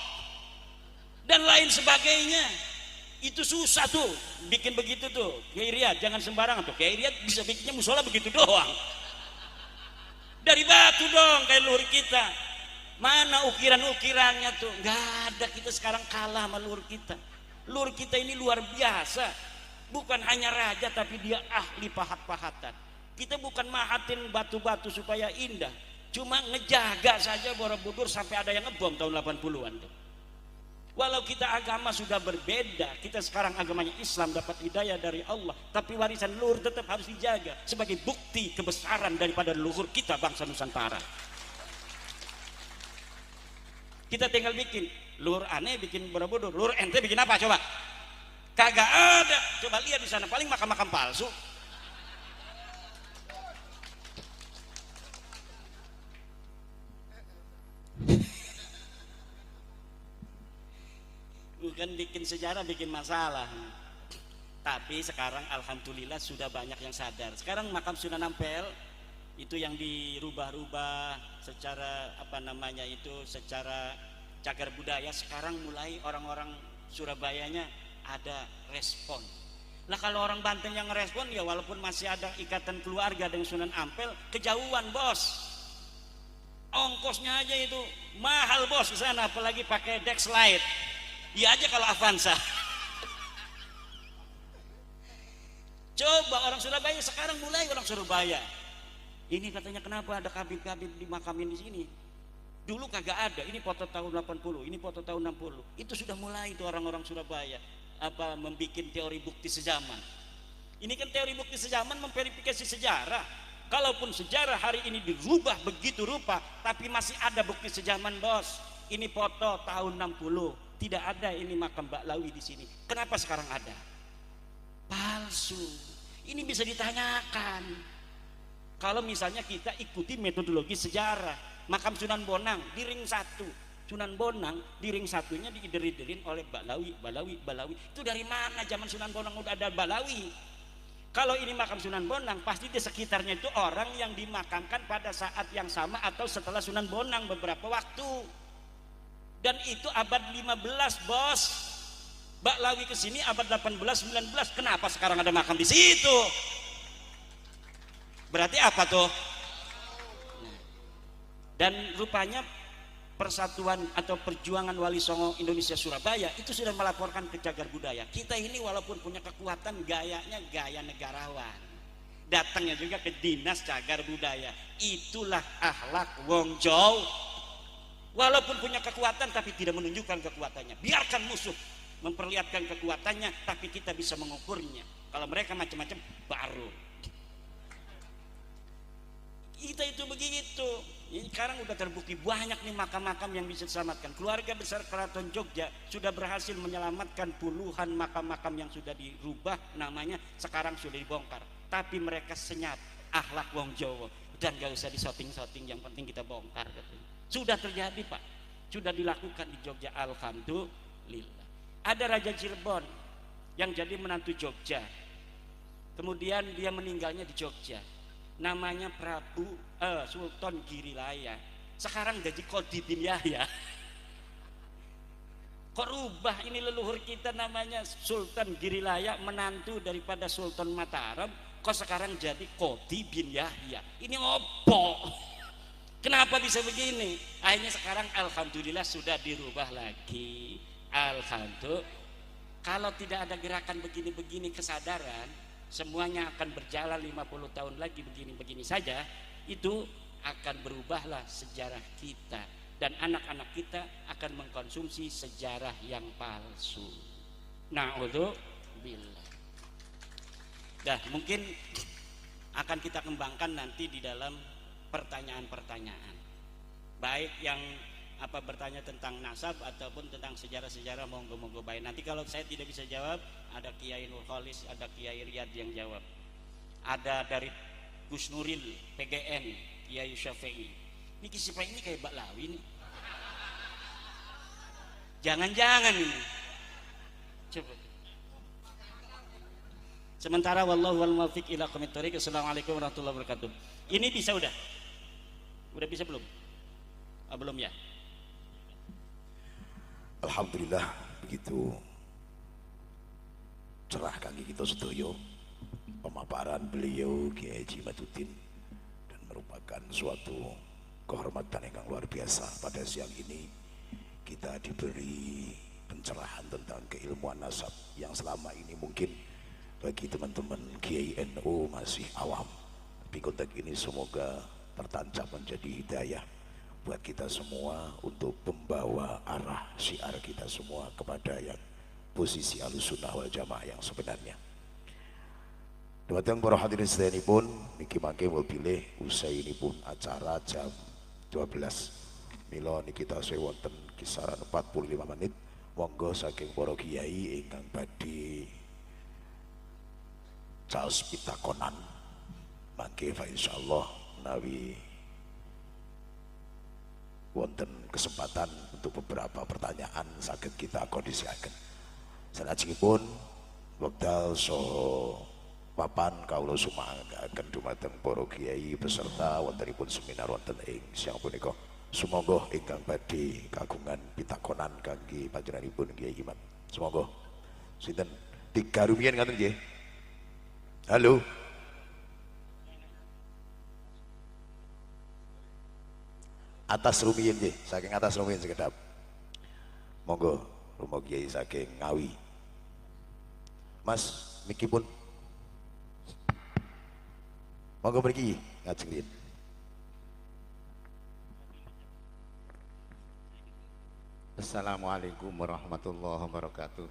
dan lain sebagainya. Itu susah tuh bikin begitu tuh. Kiai Riyad jangan sembarangan tuh. Kiai Riyad bisa bikinnya musola begitu doang, dari batu dong kayak leluhur kita. Mana ukirannya tuh? Nggak ada. Kita sekarang kalah sama leluhur kita. Leluhur kita ini luar biasa, bukan hanya raja tapi dia ahli pahat-pahatan. Kita bukan mahatin batu-batu supaya indah, cuma ngejaga saja Borobudur sampai ada yang ngebom tahun 80-an tuh. Walau kita agama sudah berbeda, kita sekarang agamanya Islam, dapat hidayah dari Allah, tapi warisan leluhur tetap harus dijaga sebagai bukti kebesaran daripada leluhur kita bangsa Nusantara. Kita tinggal bikin, leluhur aneh bikin Borobudur, leluhur ente bikin apa coba? Kagak ada. Coba lihat di sana, paling makam-makam palsu. Bukan bikin sejarah, bikin masalah. Tapi sekarang alhamdulillah sudah banyak yang sadar. Sekarang makam Sunan Ampel itu yang dirubah-rubah secara apa namanya itu, secara cagar budaya. Sekarang mulai orang-orang Surabayanya ada respon. Lah kalau orang Banten yang ngerespon, ya walaupun masih ada ikatan keluarga dengan Sunan Ampel, kejauhan bos. Ongkosnya aja itu mahal bos ke sana, apalagi pakai Dexlite. Iya aja kalau Avanza. Coba orang Surabaya sekarang mulai, orang Surabaya ini katanya kenapa ada kabin-kabin dimakamin di sini. Dulu kagak ada. Ini foto tahun 80, ini foto tahun 60. Itu sudah mulai itu orang-orang Surabaya apa membikin teori bukti sejaman. Ini kan teori bukti sejaman memverifikasi sejarah. Kalaupun sejarah hari ini dirubah begitu rupa, tapi masih ada bukti sejaman bos. Ini foto tahun 60. Tidak ada ini makam Mbak Lawi di sini. Kenapa sekarang ada? Palsu. Ini bisa ditanyakan. Kalau misalnya kita ikuti metodologi sejarah, makam Sunan Bonang di ring 1, Sunan Bonang di ring satunya diider-iderin oleh Balawi. Itu dari mana zaman Sunan Bonang udah ada Balawi? Kalau ini makam Sunan Bonang, pasti di sekitarnya itu orang yang dimakamkan pada saat yang sama atau setelah Sunan Bonang beberapa waktu. Dan itu abad 15 bos. Baklawi ke sini abad 18 19, kenapa sekarang ada makam di situ? Berarti apa tuh? Nah, dan rupanya Persatuan atau Perjuangan Wali Songo Indonesia Surabaya itu sudah melaporkan ke cagar budaya. Kita ini walaupun punya kekuatan, gayanya gaya negarawan. Datangnya juga ke dinas cagar budaya. Itulah akhlak wong Jawa. Walaupun punya kekuatan tapi tidak menunjukkan kekuatannya. Biarkan musuh memperlihatkan kekuatannya, tapi kita bisa mengukurnya. Kalau mereka macam-macam baru. Kita itu begitu. Ini sekarang udah terbukti banyak nih makam-makam yang bisa diselamatkan. Keluarga besar Keraton Jogja sudah berhasil menyelamatkan puluhan makam-makam yang sudah dirubah namanya, sekarang sudah dibongkar. Tapi mereka senyap akhlak wong Jawa dan gak usah disoting-soting, yang penting kita bongkar katanya. Sudah terjadi Pak, sudah dilakukan di Jogja, alhamdulillah. Ada Raja Cirebon yang jadi menantu Jogja, kemudian dia meninggalnya di Jogja, namanya Sultan Girilaya. Sekarang jadi Qodi bin Yahya. Kok rubah ini leluhur kita namanya Sultan Girilaya, menantu daripada Sultan Mataram, kok sekarang jadi Qodi bin Yahya. Ini opo? Kenapa bisa begini? Akhirnya sekarang alhamdulillah sudah dirubah lagi. Alhamdulillah. Kalau tidak ada gerakan begini-begini kesadaran, semuanya akan berjalan 50 tahun lagi begini-begini saja, itu akan berubahlah sejarah kita, dan anak-anak kita akan mengkonsumsi sejarah yang palsu. Na'udzubillah. Dah, mungkin akan kita kembangkan nanti di dalam pertanyaan-pertanyaan, baik yang bertanya tentang nasab ataupun tentang sejarah-sejarah, monggo-monggo baik. Nanti kalau saya tidak bisa jawab, ada Kiai Nurholis, ada Kiai Riyad yang jawab. Ada dari Gus Nuril PGN, Kiai Syafi'i. Ini kisah ini kayak Baklawi nih. Jangan-jangan ini. Coba. Sementara wallahu wal muwaffiq ila aqwamit thoriq. Assalamualaikum warahmatullahi wabarakatuh. Ini bisa udah? Udah bisa belum? Belum ya? Alhamdulillah, begitu cerah kaki kita sedoyo pemaparan beliau Kiai Haji Madudin, dan merupakan suatu kehormatan yang luar biasa. Pada siang ini kita diberi pencerahan tentang keilmuan nasab yang selama ini mungkin bagi teman-teman Kiai NU masih awam, tapi konteks ini semoga tertancap menjadi hidayah buat kita semua untuk membawa arah syiar kita semua kepada yang posisi Ahlussunnah wal Jamaah yang sebenarnya. Dumateng para hadirin sedayanipun, niki mangke wau pilih usai ini pun acara jam 12. Mila niki tasih wonten kisaran 45 menit. Monggo saking para kiai ingkang badhe caos pitakonan mangke fa insyaallah menawi wonten kesempatan untuk beberapa pertanyaan saged kita kondisiaken. Salajengipun wekdal saha papan kawula sumanggaken dumateng para kiai beserta wontenipun seminar wonten ing siang punika. Sumangga ingkang badhe kagungan pitakonan kangge panjenenganipun Kiai Imam. Sumangga. Sinten? Tiga rumiyin ngoten nggih. Halo. Atas rumiyin nggih, saking atas rumiyin sekedap. Monggo, Romo Kiai saking Ngawi. Mas, niki pun. Monggo mriki ngajeng riyin. Assalamualaikum warahmatullahi wabarakatuh.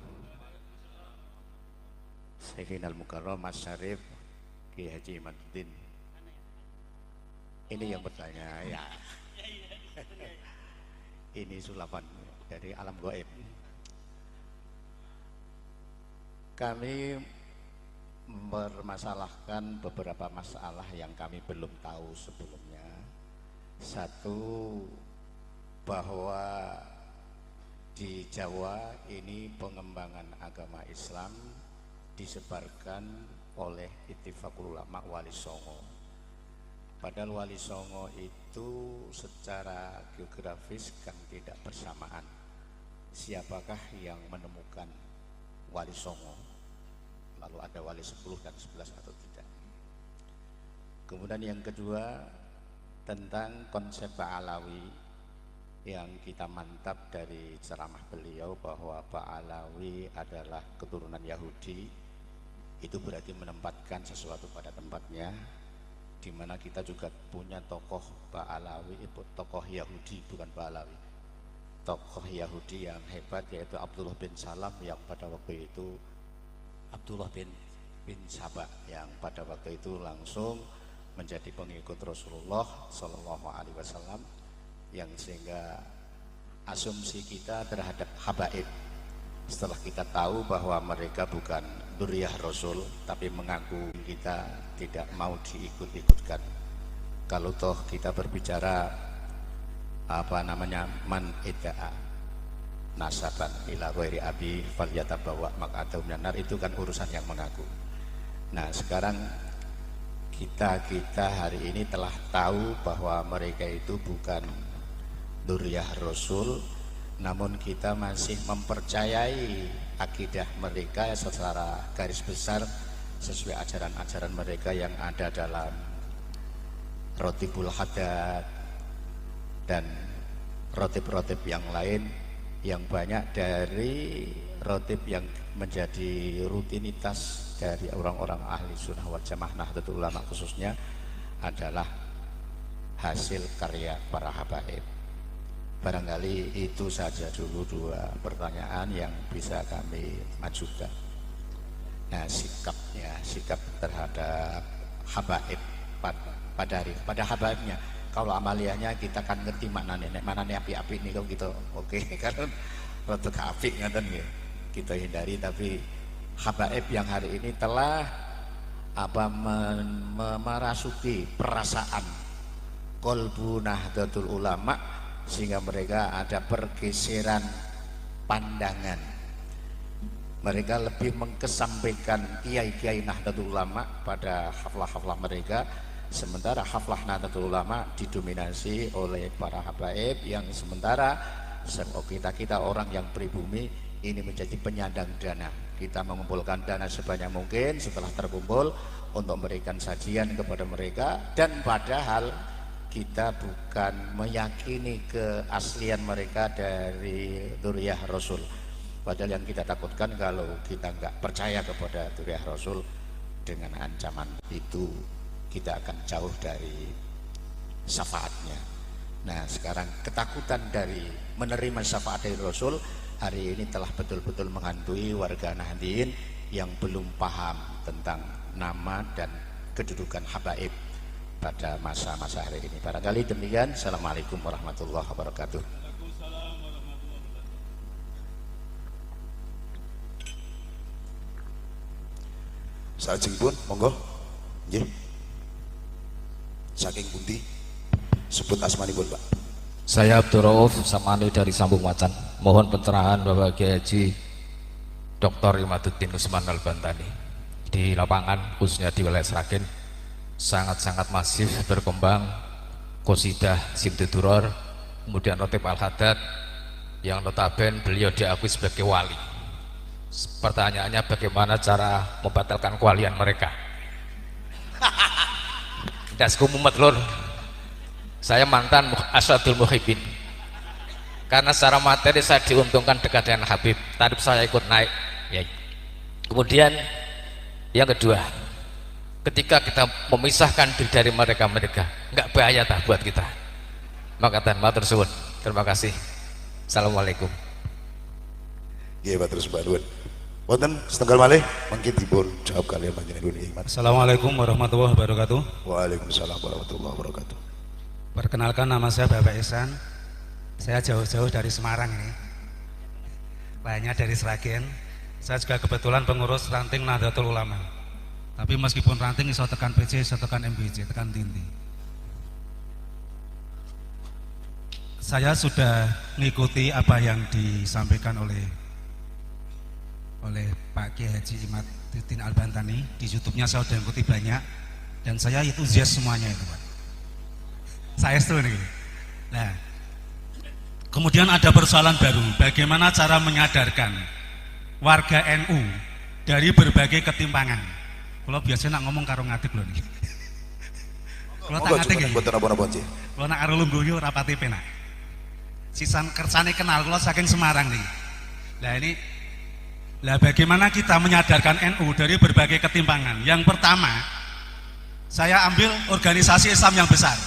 Sayyidina Al-Mukarram Mas Syarif Kiai Haji Madudin. Ini yang bertanya ya. Ini sulapan dari alam gaib. Kami mempermasalahkan beberapa masalah yang kami belum tahu sebelumnya. Satu, bahwa di Jawa ini pengembangan agama Islam disebarkan oleh Ittifaqul Ulama Wali Songo. Padahal Wali Songo itu secara geografis kan tidak bersamaan. Siapakah yang menemukan wali songo, lalu ada wali 10 dan 11 atau tidak. Kemudian yang kedua tentang konsep Ba'alawi yang kita mantap dari ceramah beliau bahwa Ba'alawi adalah keturunan Yahudi. Itu berarti menempatkan sesuatu pada tempatnya, di mana kita juga punya tokoh Ba'alawi, tokoh Yahudi bukan Ba'alawi, tokoh Yahudi yang hebat yaitu Abdullah bin Salam yang pada waktu itu Abdullah bin Sabah yang pada waktu itu langsung menjadi pengikut Rasulullah Shallallahu Alaihi Wasallam, yang sehingga asumsi kita terhadap habaib setelah kita tahu bahwa mereka bukan dzurriyyah Rasul tapi mengaku, kita tidak mau diikut-ikutkan. Kalau toh kita berbicara man idda'a nasaban ila ghairi abi falyatabawa maq'adahu minan nar, itu kan urusan yang mengaku. Nah sekarang kita hari ini telah tahu bahwa mereka itu bukan dzurriyyah Rasul, namun kita masih mempercayai akidah mereka secara garis besar sesuai ajaran-ajaran mereka yang ada dalam Rotibul Haddad dan rotib-rotib yang lain, yang banyak dari rotib yang menjadi rutinitas dari orang-orang ahli sunnah wal jamaah Nahdlatul Ulama khususnya adalah hasil karya para habaib. Barangkali itu saja dulu dua pertanyaan yang bisa kami ajukan. Nah sikap terhadap habaib pada habaibnya. Kalau amaliyahnya kita kan ngerti mana api-api nih kalau gitu, oke karena rotok api ngaten ya kita hindari. Tapi habaib yang hari ini telah merasuki perasaan kolbu Nahdlatul Ulama, sehingga mereka ada pergeseran pandangan. Mereka lebih mengkesampaikan kiai-kiai Nahdlatul Ulama pada haflah-haflah mereka, sementara haflah Nahdlatul Ulama didominasi oleh para habaib yang sementara kita orang yang pribumi ini menjadi penyandang dana. Kita mengumpulkan dana sebanyak mungkin setelah terkumpul untuk memberikan sajian kepada mereka, dan padahal kita bukan meyakini keaslian mereka dari dzurriyyah Rasul. Padahal yang kita takutkan kalau kita nggak percaya kepada dzurriyyah Rasul, dengan ancaman itu kita akan jauh dari syafaatnya. Nah sekarang ketakutan dari menerima syafaat dari Rasul hari ini telah betul-betul menghantui warga Nahdien yang belum paham tentang nama dan kedudukan habaib pada masa-masa hari ini. Barangkali demikian. Assalamualaikum warahmatullahi wabarakatuh. Salajengipun monggo nggih. Saking pundi? Sebut asmanipun, Pak. Saya Abdul Rauf Samani dari Sambung Macan. Mohon pencerahan Bapak Kiai Haji Dr. Imaduddin Usman Al-Bantani. Di lapangan khususnya di wilayah Sragen sangat-sangat masif berkembang qosidah Simduduror, kemudian Rotib Al-Haddad yang notaben beliau diakui sebagai wali. Pertanyaannya bagaimana cara membatalkan kewalian mereka? Das kumumet lur. Saya mantan Asadul Muhibbin. Karena secara materi saya diuntungkan dekat dengan Habib, tarif saya ikut naik. Ya. Kemudian yang kedua, ketika kita memisahkan diri dari mereka, nggak bahaya tak buat kita. Maka matur suwun. Terima kasih. Assalamualaikum. Nggih, matur suwun. Wonten setengah malih mangke dipun jawab kalian panjenengan Iman. Assalamualaikum warahmatullahi wabarakatuh. Waalaikumsalam warahmatullahi wabarakatuh. Perkenalkan, nama saya Bapak Ihsan. Saya jauh-jauh dari Semarang ini. Lainnya dari Sragen. Saya juga kebetulan pengurus ranting Nahdlatul Ulama. Tapi meskipun ranting iso tekan PC, iso tekan MBC, tekan Tinti. Saya sudah mengikuti apa yang disampaikan oleh Pak Kiai Haji Imaduddin Al-Bantani. Di YouTube-nya saya sudah mengikuti banyak, dan saya itu zias semuanya itu, Pak. Saya setuju nih. Nah, kemudian ada persoalan baru, bagaimana cara menyadarkan warga NU dari berbagai ketimpangan. Kalau biasanya nak ngomong karo ngatik lho nih. Kalau tak ngatik ya. Kalau nak karo lungguh rapati penak. Sisan kersane kenal kalau saking Semarang nih. Nah ini, bagaimana kita menyadarkan NU dari berbagai ketimpangan? Yang pertama, saya ambil organisasi Islam yang besar,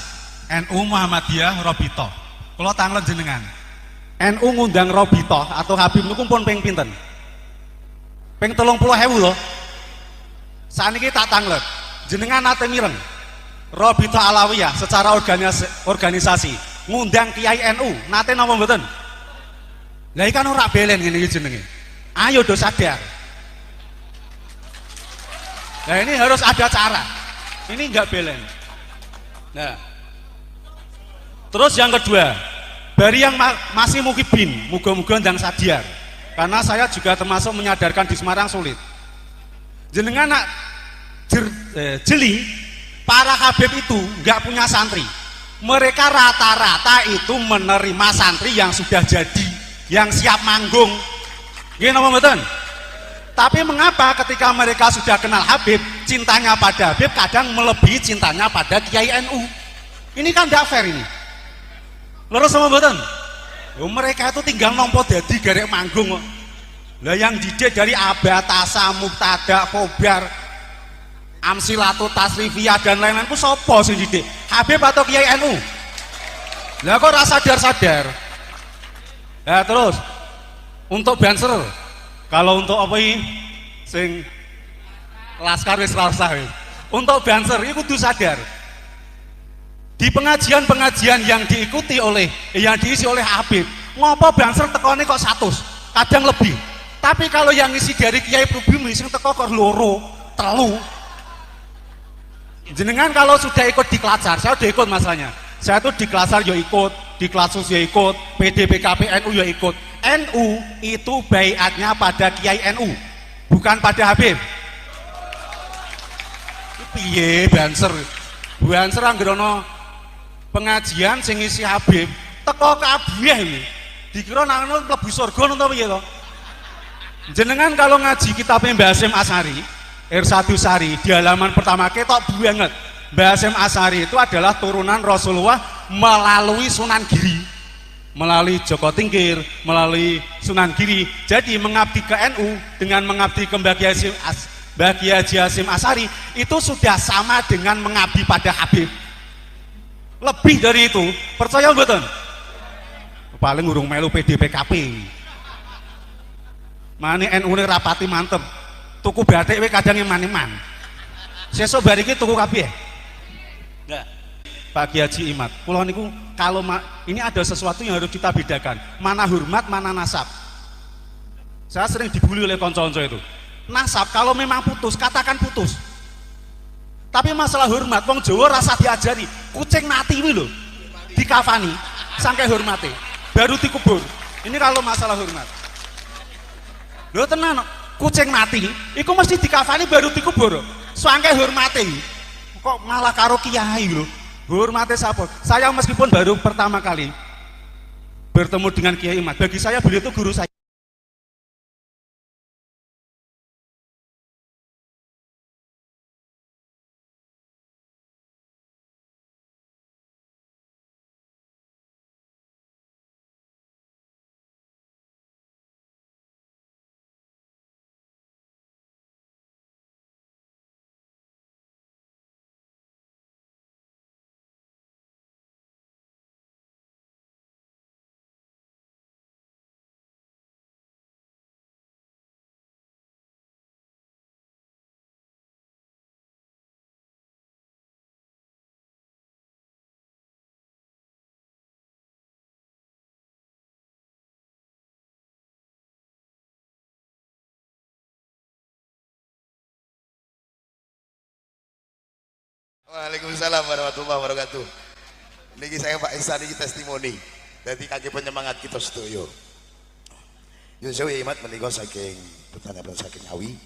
NU Muhammadiyah Robitoh. Kalau tanglet jenengan, NU ngundang Robitoh atau Habib niku pun ping pinten? Ping 30.000 loh. Saat ini tak tanglet, jenengan nate mireng Robitoh Alawiyah secara organisasi ngundang Kiai NU nate napa mboten? Lah ikan ora belen ngene iki jenenge. Ayo do sadar. Nah ini harus ada cara. Ini enggak belen. Nah. Terus yang kedua, bari yang masih mukibin, muga-muga ndang sadar. Karena saya juga termasuk menyadarkan di Semarang sulit. Jenengan nak jeli para habib itu enggak punya santri. Mereka rata-rata itu menerima santri yang sudah jadi, yang siap manggung. Gini apa betul? Tapi mengapa ketika mereka sudah kenal Habib, cintanya pada Habib kadang melebihi cintanya pada Kiai NU? Ini kan tidak fair ini. Lurus sama betul? Mereka itu tinggal nompo dadi garek manggung. Lah yang didik dari Abatasa, Muktada, Kobar, Amsilatu, Tasrifiyah dan lain-lain itu sopo sing didik? Habib atau Kiai NU? Lah kok rasa sadar-sadar? Ya terus untuk banser, kalau untuk apa ini sing laskar wis rasa untuk banser itu kudu sadar di pengajian-pengajian yang diikuti oleh yang diisi oleh Habib ngopo banser tekone kok 100 kadang lebih, tapi kalau yang isi dari Kiai Prubimi sing teko kok loro telu. Jenengan kalau sudah ikut di Klatsar, saya udah ikut masalahnya, saya tuh di Klatsar ya ikut, di Klatsus ya ikut, PDPKP NU ya ikut. NU itu baiatnya pada Kiai NU, bukan pada Habib. Piye banser anggerono pengajian sing isi Habib teko kabeh iki. Dikira nang mlebu surga napa piye to? Jenengan kalau ngaji kitab Mbah Hasyim Asy'ari, R1 Sari di halaman pertama ketok banget. Mbah Hasyim Asy'ari itu adalah turunan Rasulullah melalui Sunan Giri, melalui Joko Tingkir, melalui Sunan Giri. Jadi mengabdi ke NU dengan mengabdi ke Mbah Kiai Haji Hasyim Asy'ari itu sudah sama dengan mengabdi pada Habib. Lebih dari itu, percaya mboten? Paling urung melu PDPKP. Mane NU ne rapati mantep. Tuku batik we kadang iman-iman. Sesuk bar iki tuku kabeh. Nah, Pak Haji Imad, kula niku kalau ini ada sesuatu yang harus kita bedakan, mana hormat, mana nasab. Saya sering dibully oleh konco-konco itu. Nasab kalau memang putus, katakan putus. Tapi masalah hormat, wong Jawa rasa diajari, kucing mati kuwi lho, dikafani, sangke hormate, baru dikubur. Ini kalau masalah hormat. Lho tenan, kucing mati, iku mesti dikafani baru dikubur. Sangke hormate. Kok malah karo kiai lho. Hormati sapa? Saya meskipun baru pertama kali bertemu dengan Kiai Imad, bagi saya beliau itu guru saya. Waalaikumsalam warahmatullahi wabarakatuh. Niki saya Pak Ihsan iki testimoni. Dadi kaki penyemangat kita sedoyo. Yo sewu Imat menika saking pertanyaan saking Ngawi.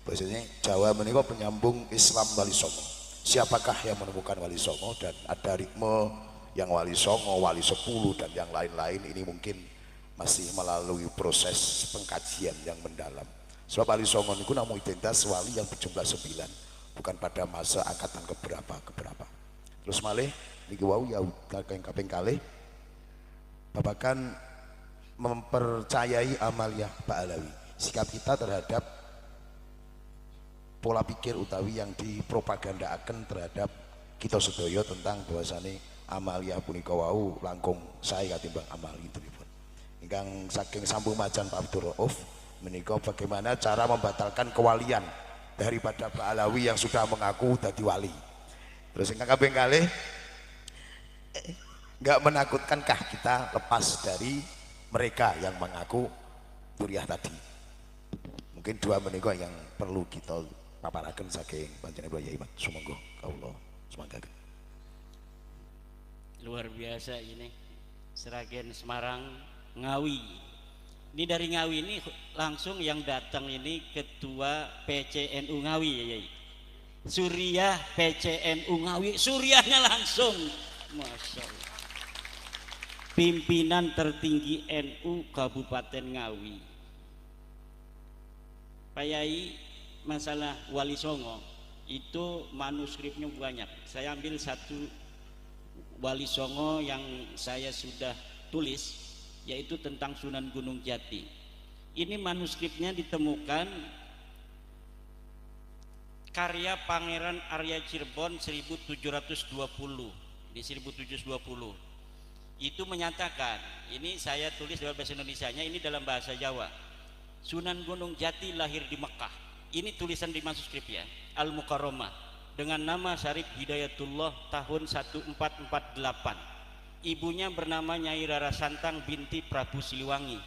Bahasanya Jawa menika penyambung Islam Wali Songo. Siapakah yang menemukan Wali Songo, dan ada ritme yang Wali Songo, Wali 10 dan yang lain-lain ini mungkin masih melalui proses pengkajian yang mendalam. Sebab Wali Songo niku namung identitas wali yang berjumlah 9, bukan pada masa angkatan keberapa. Terus malih niki wau ya kaping kalih babakan mempercayai amalia Ba'alawi. Sikap kita terhadap pola pikir utawi yang dipropagandaaken terhadap kita sedaya tentang bahwasane amalia punika wau langkung sae katimbang amali pripun. Ingkang saking Sambung Macan Pak Abdul Rauf menika bagaimana cara membatalkan kewalian daripada Ba'alawi yang sudah mengaku dadi wali. Terus ingkang kaping kalih enggak menakutkankah kita lepas dari mereka yang mengaku duriah tadi? Mungkin dua menika yang perlu kita paparaken saking panjenengan Yai Mat. Sumangga kawula semanggaken. Luar biasa ini. Sragen Semarang Ngawi. Ini dari Ngawi ini langsung yang datang ini ketua PCNU Ngawi ya Yai. Suriah PCNU Ngawi, Suriahnya langsung. Masya Allah. Pimpinan tertinggi NU Kabupaten Ngawi. Pak Yai, masalah Wali Songo itu manuskripnya banyak. Saya ambil satu Wali Songo yang saya sudah tulis, yaitu tentang Sunan Gunung Jati. Ini manuskripnya ditemukan karya Pangeran Arya Cirebon 1720. Di 1720 itu menyatakan, ini saya tulis dalam bahasa Indonesianya, ini dalam bahasa Jawa. Sunan Gunung Jati lahir di Mekah. Ini tulisan di manuskrip ya, Al-Mukarramah, dengan nama Syarif Hidayatullah tahun 1448. Ibunya bernama Nyai Rara Santang binti Prabu Siliwangi.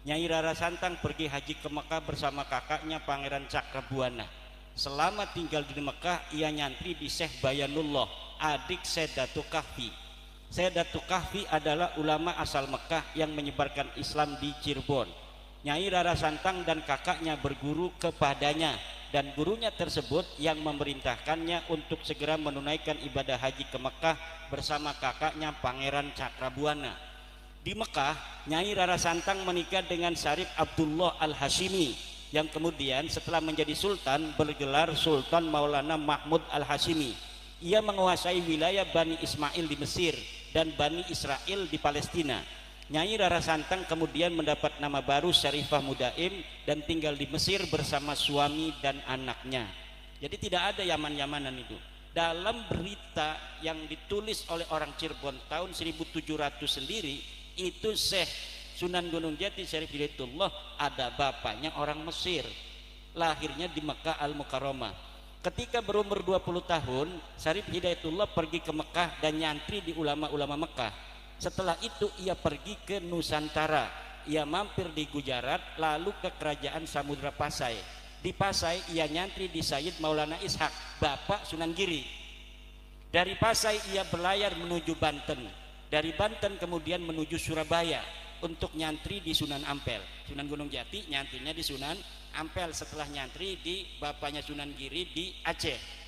Nyai Rara Santang pergi haji ke Mekah bersama kakaknya Pangeran Cakrabuana. Selama tinggal di Mekah, ia nyantri di Syekh Bayanullah, adik Syekh Datuk Kahfi. Syekh Datuk Kahfi adalah ulama asal Mekah yang menyebarkan Islam di Cirebon. Nyai Rara Santang dan kakaknya berguru kepadanya, dan gurunya tersebut yang memerintahkannya untuk segera menunaikan ibadah haji ke Mekah bersama kakaknya Pangeran Cakrabuana. Di Mekah, Nyai Rara Santang menikah dengan Syarif Abdullah Al-Hashimi, yang kemudian setelah menjadi sultan bergelar Sultan Maulana Mahmud Al-Hashimi. Ia menguasai wilayah Bani Ismail di Mesir dan Bani Israel di Palestina. Nyai Rara Santang kemudian mendapat nama baru Syarifah Mudaim dan tinggal di Mesir bersama suami dan anaknya. Jadi tidak ada Yaman-Yamanan itu. Dalam berita yang ditulis oleh orang Cirebon tahun 1700 sendiri, itu Syekh Sunan Gunung Jati Syarif Hidayatullah ada bapaknya orang Mesir, lahirnya di Mekah Al-Mukarramah. Ketika berumur 20 tahun, Syarif Hidayatullah pergi ke Mekah dan nyantri di ulama-ulama Mekah. Setelah itu ia pergi ke Nusantara. Ia mampir di Gujarat, lalu ke kerajaan Samudra Pasai. Di Pasai ia nyantri di Sayyid Maulana Ishak, bapak Sunan Giri. Dari Pasai ia berlayar menuju Banten. Dari Banten kemudian menuju Surabaya untuk nyantri di Sunan Ampel. Sunan Gunung Jati nyantrinya di Sunan Ampel setelah nyantri di bapaknya Sunan Giri di Aceh.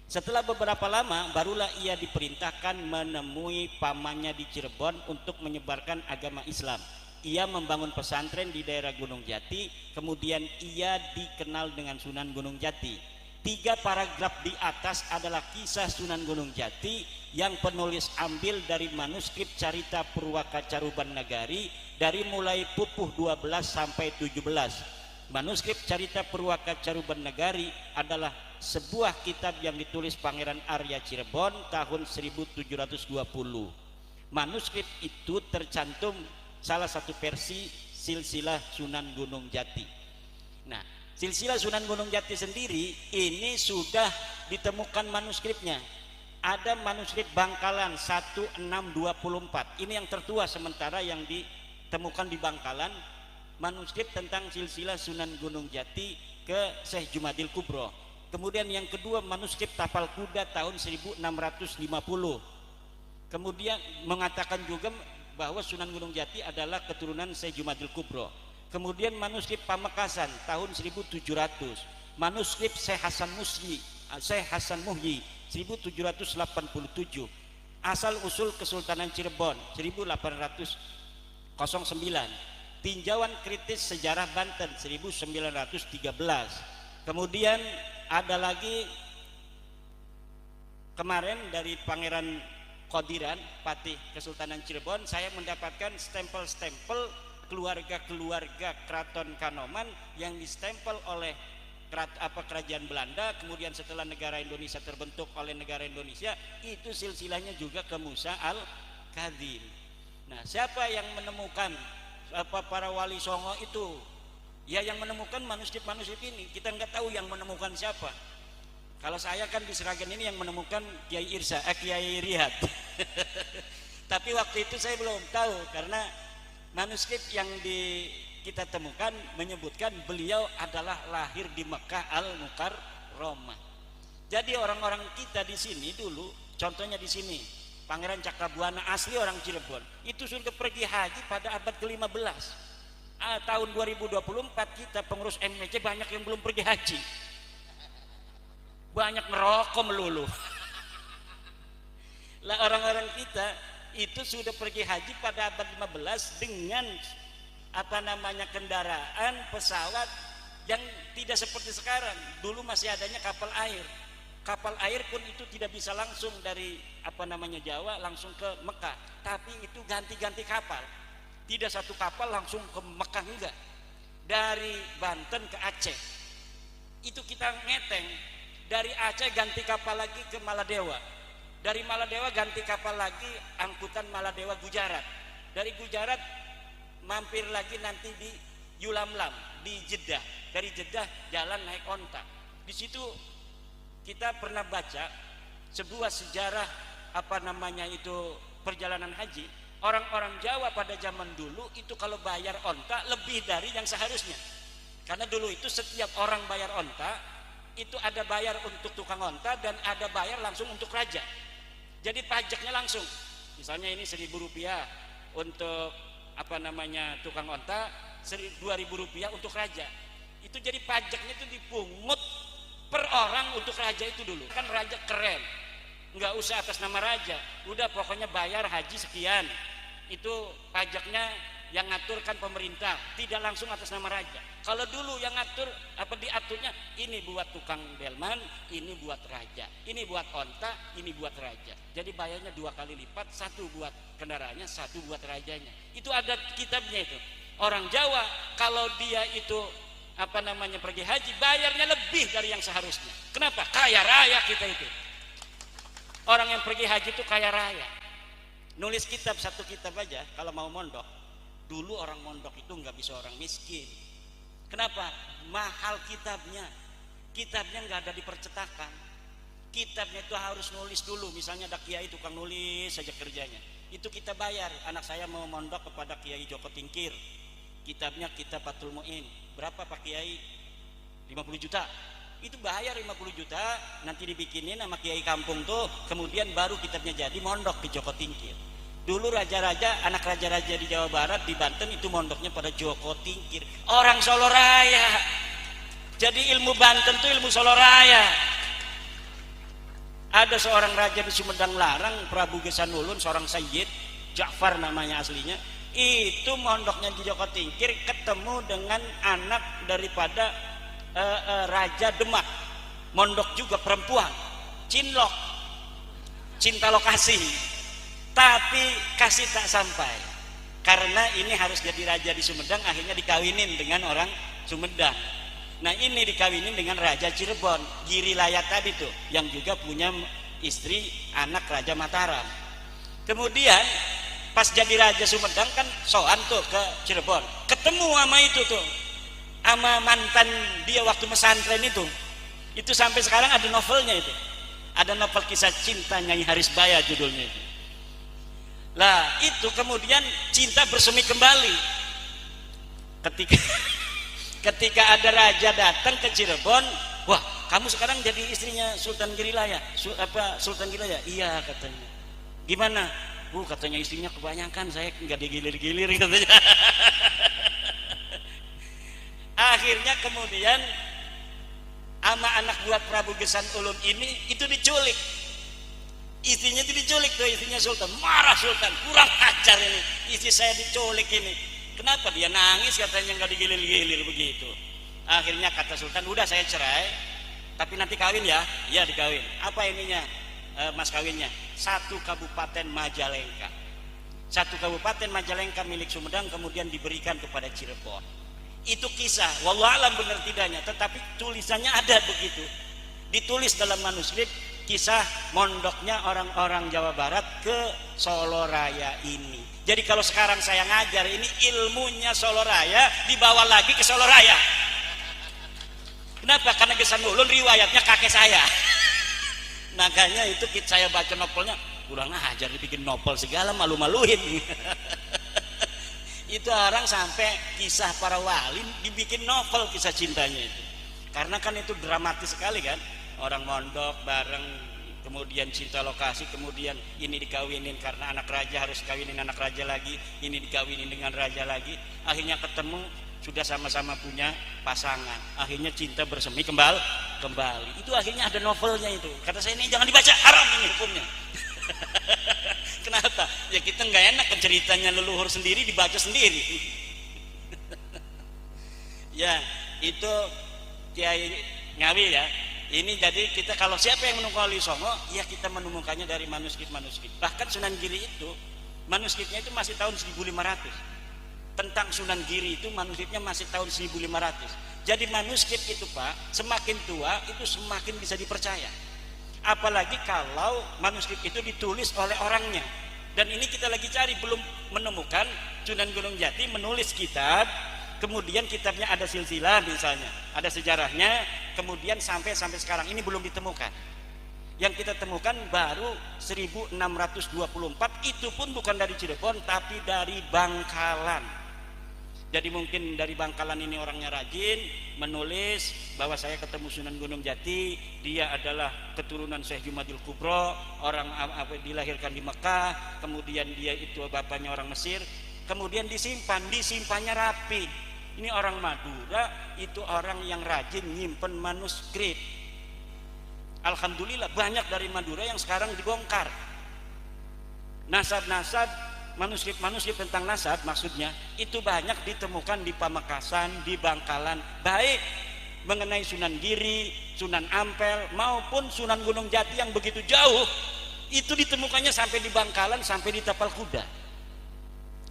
Setelah beberapa lama barulah ia diperintahkan menemui pamannya di Cirebon untuk menyebarkan agama Islam. Ia membangun pesantren di daerah Gunung Jati, kemudian ia dikenal dengan Sunan Gunung Jati. 3 paragraf di atas adalah kisah Sunan Gunung Jati yang penulis ambil dari manuskrip Carita Purwaka Caruban Nagari dari mulai pupuh 12 sampai 17. Manuskrip Carita Purwaka Caruban Nagari adalah sebuah kitab yang ditulis Pangeran Arya Cirebon tahun 1720. Manuskrip itu tercantum salah satu versi silsilah Sunan Gunung Jati. Nah, silsilah Sunan Gunung Jati sendiri ini sudah ditemukan manuskripnya. Ada manuskrip Bangkalan 1624. Ini yang tertua sementara yang ditemukan di Bangkalan, manuskrip tentang silsilah Sunan Gunung Jati ke Syekh Jumadil Kubro. Kemudian yang kedua manuskrip Tapal Kuda tahun 1650. Kemudian mengatakan juga bahwa Sunan Gunung Jati adalah keturunan Syekh Jumadil Kubro. Kemudian manuskrip Pamekasan tahun 1700. Manuskrip Syekh Hasan Muhyi 1787. Asal usul Kesultanan Cirebon 1809. Tinjauan kritis sejarah Banten 1913. Kemudian ada lagi kemarin dari Pangeran Qodiran, Patih Kesultanan Cirebon, saya mendapatkan stempel-stempel keluarga-keluarga Keraton Kanoman yang distempel oleh kerajaan Belanda. Kemudian setelah negara Indonesia terbentuk oleh negara Indonesia, itu silsilahnya juga ke Musa al-Kadzim. Nah, siapa yang menemukan para wali songo itu? Ya, yang menemukan manuskrip-manuskrip ini. Kita nggak tahu yang menemukan siapa. Kalau saya kan di Sragen ini yang menemukan Kiai Kiai Riyad. Tapi waktu itu saya belum tahu, karena manuskrip yang kita temukan menyebutkan beliau adalah lahir di Mekah Al-Mukarramah. Jadi orang-orang kita di sini dulu, contohnya di sini, Pangeran Cakrabuana asli orang Cirebon, itu sudah pergi haji pada abad ke-15. Tahun 2024 kita pengurus MWC banyak yang belum pergi haji. Banyak merokok melulu. Lah orang-orang kita itu sudah pergi haji pada abad 15 dengan kendaraan pesawat yang tidak seperti sekarang. Dulu masih adanya kapal air. Kapal air pun itu tidak bisa langsung dari Jawa langsung ke Mekah, tapi itu ganti-ganti kapal. Tidak satu kapal langsung ke Mekah, enggak. Dari Banten ke Aceh. Itu kita ngeteng. Dari Aceh ganti kapal lagi ke Maladewa. Dari Maladewa ganti kapal lagi angkutan Maladewa Gujarat. Dari Gujarat mampir lagi nanti di Yulamlam, di Jeddah. Dari Jeddah jalan naik onta. Di situ kita pernah baca sebuah sejarah perjalanan haji. Orang-orang Jawa pada zaman dulu itu kalau bayar onta lebih dari yang seharusnya. Karena dulu itu setiap orang bayar onta itu ada bayar untuk tukang onta dan ada bayar langsung untuk raja. Jadi pajaknya langsung. Misalnya ini Rp1.000 untuk tukang onta, Rp2.000 untuk raja. Itu jadi pajaknya itu dipungut per orang untuk raja itu dulu. Kan raja keren, nggak usah atas nama raja, udah pokoknya bayar haji sekian. Itu pajaknya yang ngatur kan pemerintah, tidak langsung atas nama raja. Kalau dulu yang ngatur diaturnya, ini buat tukang delman, ini buat raja, ini buat onta, ini buat raja. Jadi bayarnya 2 kali lipat, 1 buat kendaraannya, 1 buat rajanya. Itu ada kitabnya itu. Orang Jawa kalau dia itu pergi haji bayarnya lebih dari yang seharusnya. Kenapa? Kaya raya kita itu. Orang yang pergi haji itu kaya raya. Nulis kitab, 1 kitab aja kalau mau mondok. Dulu orang mondok itu nggak bisa orang miskin. Kenapa? Mahal kitabnya. Kitabnya nggak ada di percetakan. Kitabnya itu harus nulis dulu. Misalnya ada kiai tukang nulis saja kerjanya. Itu kita bayar. Anak saya mau mondok kepada Kiai Joko Tingkir. Kitabnya Kitab Fathul Mu'in. Berapa Pak Kiai? 50 juta. Itu bayar 50 juta, nanti dibikinin sama kiai kampung tuh, kemudian baru kitabnya jadi mondok di Joko Tingkir. Dulu raja-raja, anak raja-raja di Jawa Barat, di Banten itu mondoknya pada Joko Tingkir. Orang Solo Raya. Jadi ilmu Banten tuh ilmu Solo Raya. Ada seorang raja di Sumedang Larang, Prabu Gesanulun, seorang Sayyid, Ja'far namanya aslinya. Itu mondoknya di Joko Tingkir, ketemu dengan anak daripada Raja Demak, mondok juga perempuan, cinlok, cinta lokasi, tapi kasih tak sampai, karena ini harus jadi raja di Sumedang, akhirnya dikawinin dengan orang Sumedang. Nah ini dikawinin dengan Raja Cirebon, Giri Layat tadi tuh, yang juga punya istri anak Raja Mataram. Kemudian pas jadi raja Sumedang kan soan tuh ke Cirebon, ketemu sama itu tuh, sama mantan dia waktu pesantren itu sampai sekarang ada novelnya itu, ada novel kisah cinta Nyai Harisbaya judulnya itu. Lah itu kemudian cinta bersemi kembali ketika ada raja datang ke Cirebon. Wah, kamu sekarang jadi istrinya Sultan Girilaya. Sultan Girilaya? Iya katanya. Gimana? Katanya istrinya kebanyakan, saya nggak digilir-gilir katanya. Akhirnya kemudian sama anak buah Prabu Gesan Ulun ini itu diculik. Istrinya itu diculik tuh, istrinya Sultan. Marah Sultan, kurang ajar ini, istri saya diculik ini. Kenapa dia nangis katanya nggak digilir-gilir begitu. Akhirnya kata Sultan, udah saya cerai, tapi nanti kawin ya. Iya dikawin. Apa ininya mas kawinnya? 1 kabupaten Majalengka. 1 kabupaten Majalengka milik Sumedang kemudian diberikan kepada Cirebon. Itu kisah, wallahualam benar tidaknya, tetapi tulisannya ada begitu. Ditulis dalam manuskrip kisah mondoknya orang-orang Jawa Barat ke Solo Raya ini. Jadi kalau sekarang saya ngajar ini ilmunya Solo Raya dibawa lagi ke Solo Raya. Kenapa? Karena Gesan Ulun riwayatnya kakek saya. Makanya itu saya baca novelnya, kurang ajar dibikin novel segala, malu-maluin. Itu orang sampai kisah para wali dibikin novel kisah cintanya itu. Karena kan itu dramatis sekali kan. Orang mondok bareng, kemudian cinta lokasi, kemudian ini dikawinin karena anak raja harus kawinin anak raja lagi, ini dikawinin dengan raja lagi, akhirnya ketemu sudah sama-sama punya pasangan, akhirnya cinta bersemi kembali. Itu akhirnya ada novelnya itu. Kata saya, ini jangan dibaca, haram ini hukumnya. Kenapa? Ya kita nggak enak kan ceritanya leluhur sendiri dibaca sendiri. Ya itu Kiai Ngawi ya. Ini jadi kita kalau siapa yang menemukan Wali Songo, ya kita menemukannya dari manuskrip-manuskrip. Bahkan Sunan Giri itu manuskripnya itu masih tahun 1500. Tentang Sunan Giri itu manuskripnya masih tahun 1500. Jadi manuskrip itu Pak, semakin tua itu semakin bisa dipercaya. Apalagi kalau manuskrip itu ditulis oleh orangnya. Dan ini kita lagi cari, belum menemukan Sunan Gunung Jati menulis kitab, kemudian kitabnya ada silsilah misalnya, ada sejarahnya, kemudian sampai sekarang ini belum ditemukan. Yang kita temukan baru 1624, itu pun bukan dari Cirebon tapi dari Bangkalan. Jadi mungkin dari Bangkalan ini orangnya rajin menulis bahwa saya ketemu Sunan Gunung Jati, dia adalah keturunan Syekh Jumadil Kubro, orang dilahirkan di Mekah, kemudian dia itu bapaknya orang Mesir, kemudian disimpannya rapi. Ini orang Madura, itu orang yang rajin nyimpen manuskrip. Alhamdulillah banyak dari Madura yang sekarang dibongkar. Nasab-nasab, manuskrip tentang nasab maksudnya, itu banyak ditemukan di Pamekasan, di Bangkalan, baik mengenai Sunan Giri, Sunan Ampel, maupun Sunan Gunung Jati yang begitu jauh, itu ditemukannya sampai di Bangkalan, sampai di Tapal Kuda.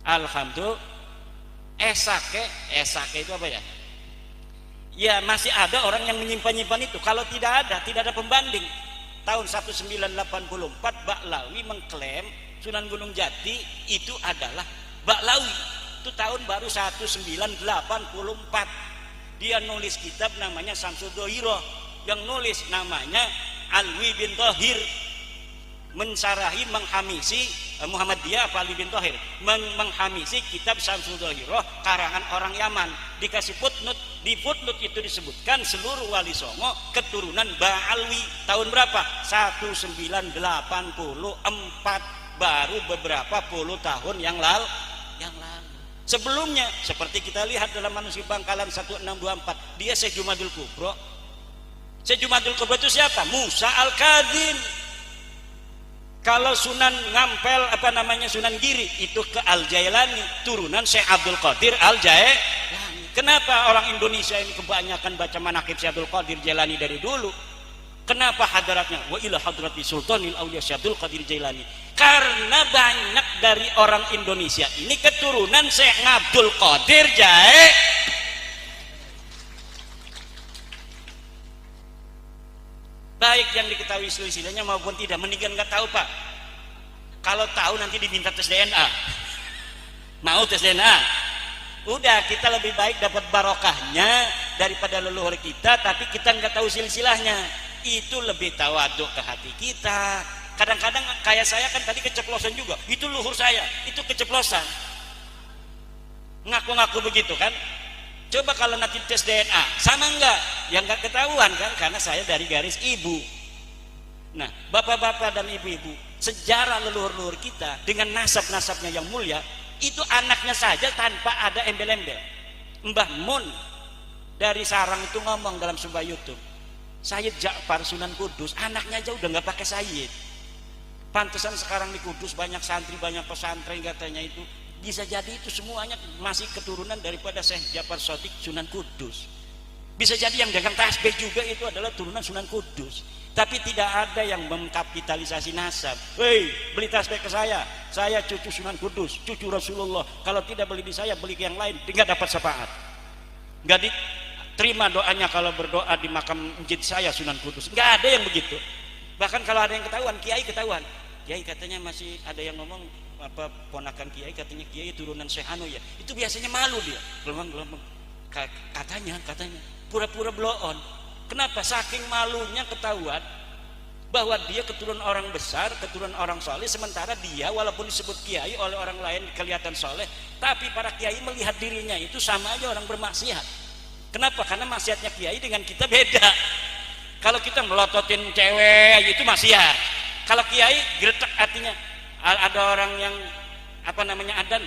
Alhamdulillah. Esake itu apa ya? Ya masih ada orang yang menyimpan itu. Kalau tidak ada pembanding. Tahun 1984 Baklawi mengklaim Sunan Gunung Jati itu adalah Baklawi. Itu tahun baru 1984. Dia nulis kitab namanya Samsul Dohiro, yang nulis namanya Alwi bin Tohir, mensarahi menghamisi Muhammadiyah apa Ali bin Tohir menghamisi kitab Samsul Dohiro karangan orang Yaman. Dikasih footnote, di footnote itu disebutkan seluruh wali songo keturunan Ba'alwi. Tahun berapa? 1984, baru beberapa puluh tahun yang lalu. Sebelumnya seperti kita lihat dalam manuskrip Bangkalan 1624, dia Syekh Jumadil Kubro. Syekh Jumadil Kubro itu siapa? Musa Al-Kadhim. Kalau Sunan Ngampel Sunan Giri itu ke Al-Jailani, turunan Syekh Abdul Qadir Al-Jailani. Kenapa orang Indonesia ini kebanyakan baca manaqib Syekh Abdul Qadir Jailani dari dulu? Kenapa hadaratnya wa ila hadrati sultanil auliya Syekh Abdul Qadir Jailani? Karena banyak dari orang Indonesia ini keturunan Syekh Abdul Qadir Jailani. Baik yang diketahui silsilahnya maupun tidak, mendingan nggak tahu Pak. Kalau tahu nanti diminta tes DNA. Mau tes DNA? Udah, kita lebih baik dapat barokahnya daripada leluhur kita, tapi kita nggak tahu silsilahnya. Itu lebih tawaduk ke hati kita. Kadang-kadang kayak saya kan tadi keceplosan juga. Itu leluhur saya, itu keceplosan. Ngaku-ngaku begitu kan? Coba kalau nanti tes DNA, sama enggak? Ya enggak ketahuan kan, karena saya dari garis ibu. Nah, bapak-bapak dan ibu-ibu, sejarah leluhur-leluhur kita dengan nasab-nasabnya yang mulia, itu anaknya saja tanpa ada embel-embel. Mbah Mun dari Sarang itu ngomong dalam sebuah YouTube, Sayyid Ja'far Sunan Kudus, anaknya aja udah nggak pakai Sayyid. Pantesan sekarang di Kudus banyak santri, banyak pesantren katanya itu Bisa jadi itu semuanya masih keturunan daripada Syekh Ja'far Shadiq Sunan Kudus. Bisa jadi yang dagang tasbih juga itu adalah turunan Sunan Kudus. Tapi tidak ada yang mengkapitalisasi nasab. Hei, beli tasbih ke saya cucu Sunan Kudus, cucu Rasulullah. Kalau tidak beli di saya, beli ke yang lain, tidak dapat syafaat. Nggak diterima doanya kalau berdoa di makam masjid saya Sunan Kudus. Nggak ada yang begitu. Bahkan kalau ada yang ketahuan, kiai ketahuan. Kiai katanya masih ada yang ngomong apa ponakan kiai, katanya kiai turunan Syekh Anu ya. Itu biasanya malu dia. Gelombang katanya pura-pura blow on. Kenapa? Saking malunya ketahuan bahwa dia keturunan orang besar, keturunan orang soleh, sementara dia walaupun disebut kiai oleh orang lain kelihatan soleh, tapi para kiai melihat dirinya itu sama aja orang bermaksiat. Kenapa? Karena maksiatnya kiai dengan kita beda. Kalau kita melototin cewek itu maksiat. Kalau kiai gretek, artinya ada orang yang apa namanya adan,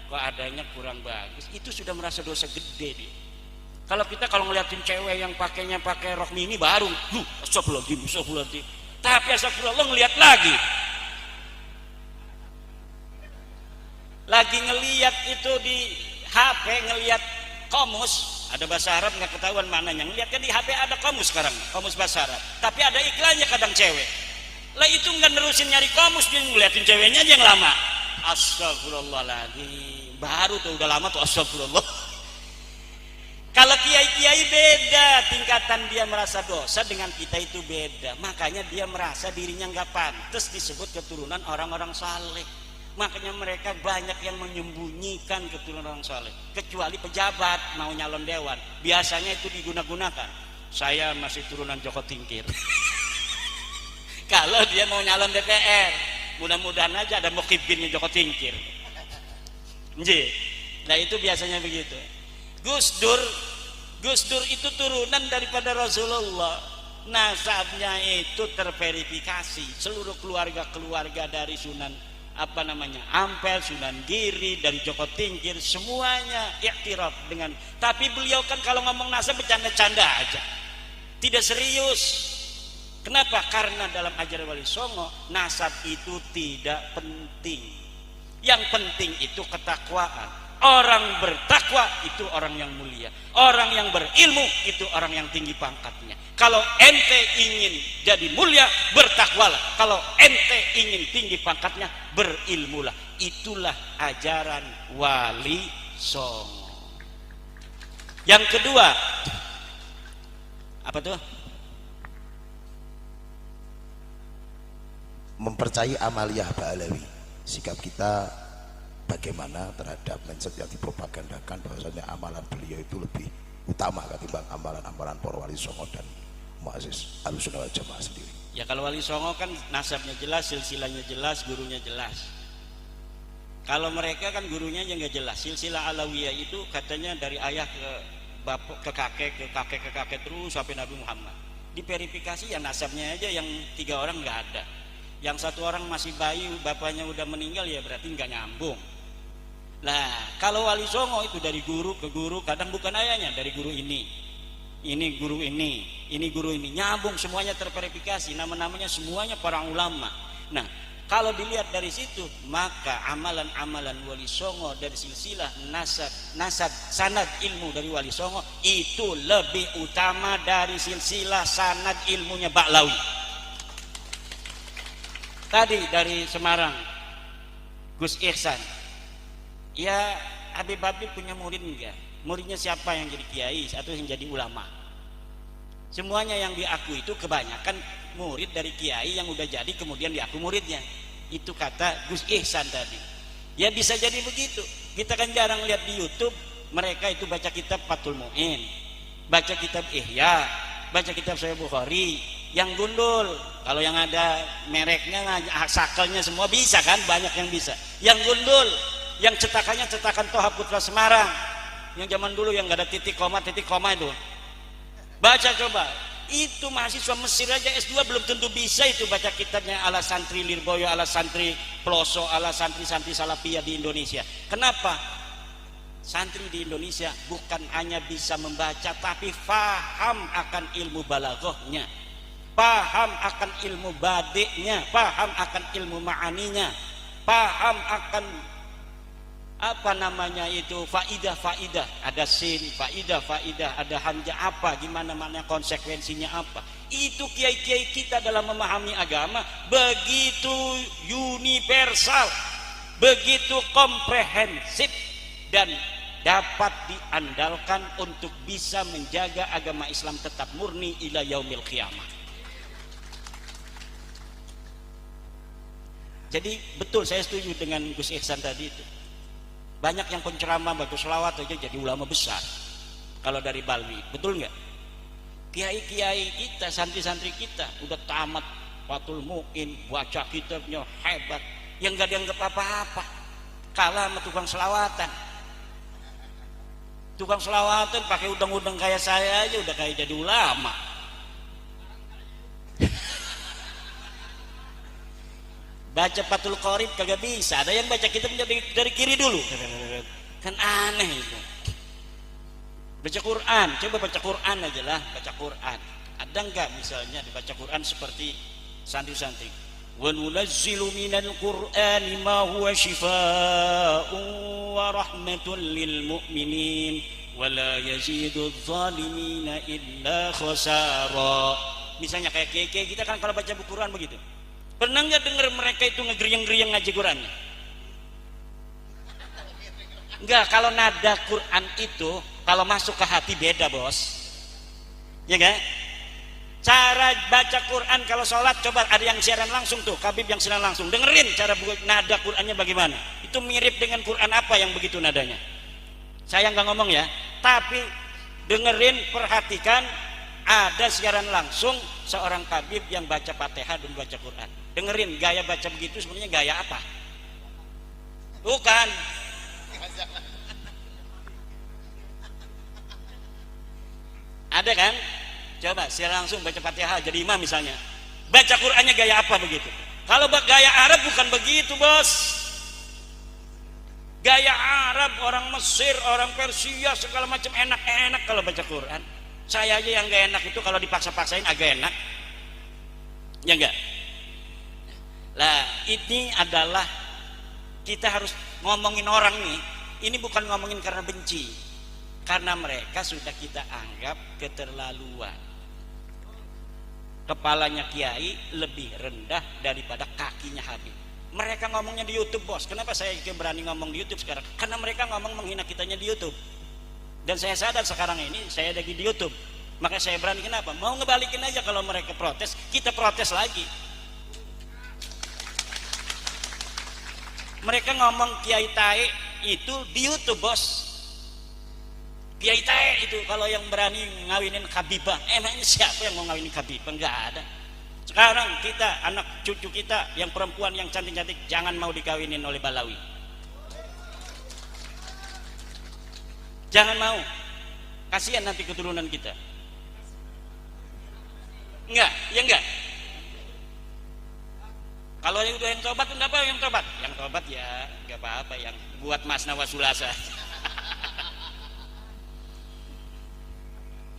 kok adanya kurang bagus, itu sudah merasa dosa gede dia. Kalau kita kalau ngeliatin cewek yang pakainya pakai rok mini baru, astagfirullahaladzim. Tapi astagfirullah ngeliat lagi ngeliat itu di HP, ngeliat komus, ada bahasa Arab nggak ketahuan maknanya. Ngeliatnya di HP ada komus sekarang, komus bahasa Arab. Tapi ada iklannya kadang cewek. Lah itu nggak nerusin nyari komus, dia ngeliatin ceweknya aja yang lama. Astagfirullahaladzim. Baru tuh udah lama tuh astagfirullah. Kalau kiai-kiai beda tingkatan, dia merasa dosa dengan kita itu beda. Makanya dia merasa dirinya nggak pantas disebut keturunan orang-orang saleh. Makanya mereka banyak yang menyembunyikan keturunan orang saleh. Kecuali pejabat mau nyalon dewan, biasanya itu digunakan. Saya masih turunan Joko Tingkir. Kalau dia mau nyalon DPR, mudah-mudahan aja ada mukibinnya Joko Tingkir. Nah itu biasanya begitu. Gus Dur itu turunan daripada Rasulullah. Nasabnya itu terverifikasi. Seluruh keluarga dari Sunan Ampel, Sunan Giri, dari Joko Tingkir, semuanya iktiraf dengan. Tapi beliau kan kalau ngomong nasab bercanda-canda aja, tidak serius. Kenapa? Karena dalam ajaran Wali Songo nasab itu tidak penting. Yang penting itu ketakwaan. Orang bertakwa itu orang yang mulia. Orang yang berilmu itu orang yang tinggi pangkatnya. Kalau ente ingin jadi mulia, bertakwalah. Kalau ente ingin tinggi pangkatnya, berilmulah. Itulah ajaran Wali Songo. Yang kedua, apa tuh? Mempercayai amaliyah Ba'alawi. Sikap kita bagaimana terhadap mindset yang dipropagandakan bahwasanya amalan beliau itu lebih utama ketimbang amalan-amalan para Wali Songo dan muazzis Ahlussunnah wal Jamaah sendiri. Ya kalau Wali Songo kan nasabnya jelas, silsilahnya jelas, gurunya jelas. Kalau mereka kan gurunya aja nggak jelas. Silsilah Alawiyah itu katanya dari ayah ke bapak, ke kakek terus sampai Nabi Muhammad. Diverifikasi ya nasabnya aja yang 3 orang nggak ada. Yang 1 orang masih bayi, bapaknya udah meninggal, ya berarti nggak nyambung. Nah kalau Wali Songo itu dari guru ke guru, kadang bukan ayahnya, dari guru ini guru ini guru ini, nyambung semuanya terverifikasi, nama-namanya semuanya para ulama. Nah kalau dilihat dari situ, maka amalan-amalan Wali Songo dari silsilah nasab sanad ilmu dari Wali Songo itu lebih utama dari silsilah sanad ilmunya Ba'lawi. Tadi dari Semarang, Gus Ihsan, ya Habib punya murid enggak? Muridnya siapa yang jadi kiai atau yang jadi ulama? Semuanya yang diaku itu kebanyakan murid dari kiai yang udah jadi kemudian diaku muridnya. Itu kata Gus Ihsan tadi. Ya bisa jadi begitu. Kita kan jarang lihat di YouTube mereka itu baca kitab Fathul Mu'in, baca kitab Ihya, baca kitab Sahih Bukhari. Yang gundul, kalau yang ada mereknya, sakelnya semua bisa kan, banyak yang bisa. Yang gundul, yang cetakannya cetakan Toha Putra Semarang, yang zaman dulu yang nggak ada titik koma itu. Baca coba, itu mahasiswa Mesir aja S2 belum tentu bisa itu baca kitabnya ala santri Lirboyo, ala santri Ploso, ala santri-santri Salafiyah di Indonesia. Kenapa? Santri di Indonesia bukan hanya bisa membaca, tapi faham akan ilmu balaghahnya, paham akan ilmu badiknya, paham akan ilmu ma'aninya, paham akan apa namanya itu, faidah, ada sin, faidah, ada hamzah, apa, gimana mana konsekuensinya apa. Itu kiai-kiai kita dalam memahami agama begitu universal, begitu komprehensif, dan dapat diandalkan untuk bisa menjaga agama Islam tetap murni ila yaumil qiyamah. Jadi betul, saya setuju dengan Gus Ihsan tadi itu. Banyak yang penceramah baca selawat aja jadi ulama besar kalau dari Balwi, betul nggak? Kiai-kiai kita, santri-santri kita udah tamat Fathul Mu'in, baca kitabnya hebat, yang nggak dianggap apa-apa, kalah sama tukang selawatan. Tukang selawatan pakai udang-udang kayak saya aja udah kayak jadi ulama. Baca Fathul Qorib kagak bisa, ada yang baca kitabnya dari kiri dulu, kan aneh itu. Baca Quran, coba baca Quran aja lah, baca Quran. Ada enggak misalnya dibaca Quran seperti santri-santri? Wa nunazzilu minal Qur'ani ma huwa shifaa'un wa rahmatun lil mu'minin wa la yazidudz zalimina illa khasara. Misalnya kayak kiai-kiai kita kan kalau baca buku Quran begitu. Pernah nggak dengar mereka itu ngegeriang-geriang ngaji Qurannya? Enggak, kalau nada Quran itu kalau masuk ke hati beda, bos. Ya kan? Cara baca Quran kalau sholat, coba ada yang siaran langsung tuh, Kabib yang siaran langsung, dengerin cara nada Qurannya bagaimana. Itu mirip dengan Quran apa yang begitu nadanya. Saya nggak ngomong ya, tapi dengerin, perhatikan. Ada siaran langsung seorang Kabib yang baca Fatihah dan baca Quran. Dengerin gaya baca begitu sebenarnya gaya apa? Bukan. Ada kan? Coba siaran langsung baca Fatihah jadi imam misalnya. Baca Qurannya gaya apa begitu? Kalau gaya Arab bukan begitu, bos. Gaya Arab, orang Mesir, orang Persia segala macam enak-enak kalau baca Quran. Saya aja yang gak enak itu kalau dipaksa-paksain agak enak, ya enggak? Lah ini adalah kita harus ngomongin orang nih. Ini bukan ngomongin karena benci, karena mereka sudah kita anggap keterlaluan. Kepalanya kiai lebih rendah daripada kakinya Habib. Mereka ngomongnya di YouTube, bos. Kenapa saya berani ngomong di YouTube sekarang? Karena mereka ngomong menghina kitanya di YouTube. Dan saya sadar sekarang ini saya lagi di YouTube, maka saya berani. Kenapa? Mau ngebalikin aja, kalau mereka protes, kita protes lagi. Mereka ngomong Kiai Tae itu di YouTube, bos. Kiai Tae itu kalau yang berani ngawinin Habibah, emangnya siapa yang mau ngawinin Habibah? Enggak ada. Sekarang kita, anak cucu kita yang perempuan yang cantik-cantik jangan mau dikawinin oleh Balawi. Jangan mau, kasihan nanti keturunan kita. Enggak, ya enggak. Kalau yang udah yang tobat, enggak apa yang tobat. Yang tobat ya enggak apa-apa, yang buat Mas Nawasulasa.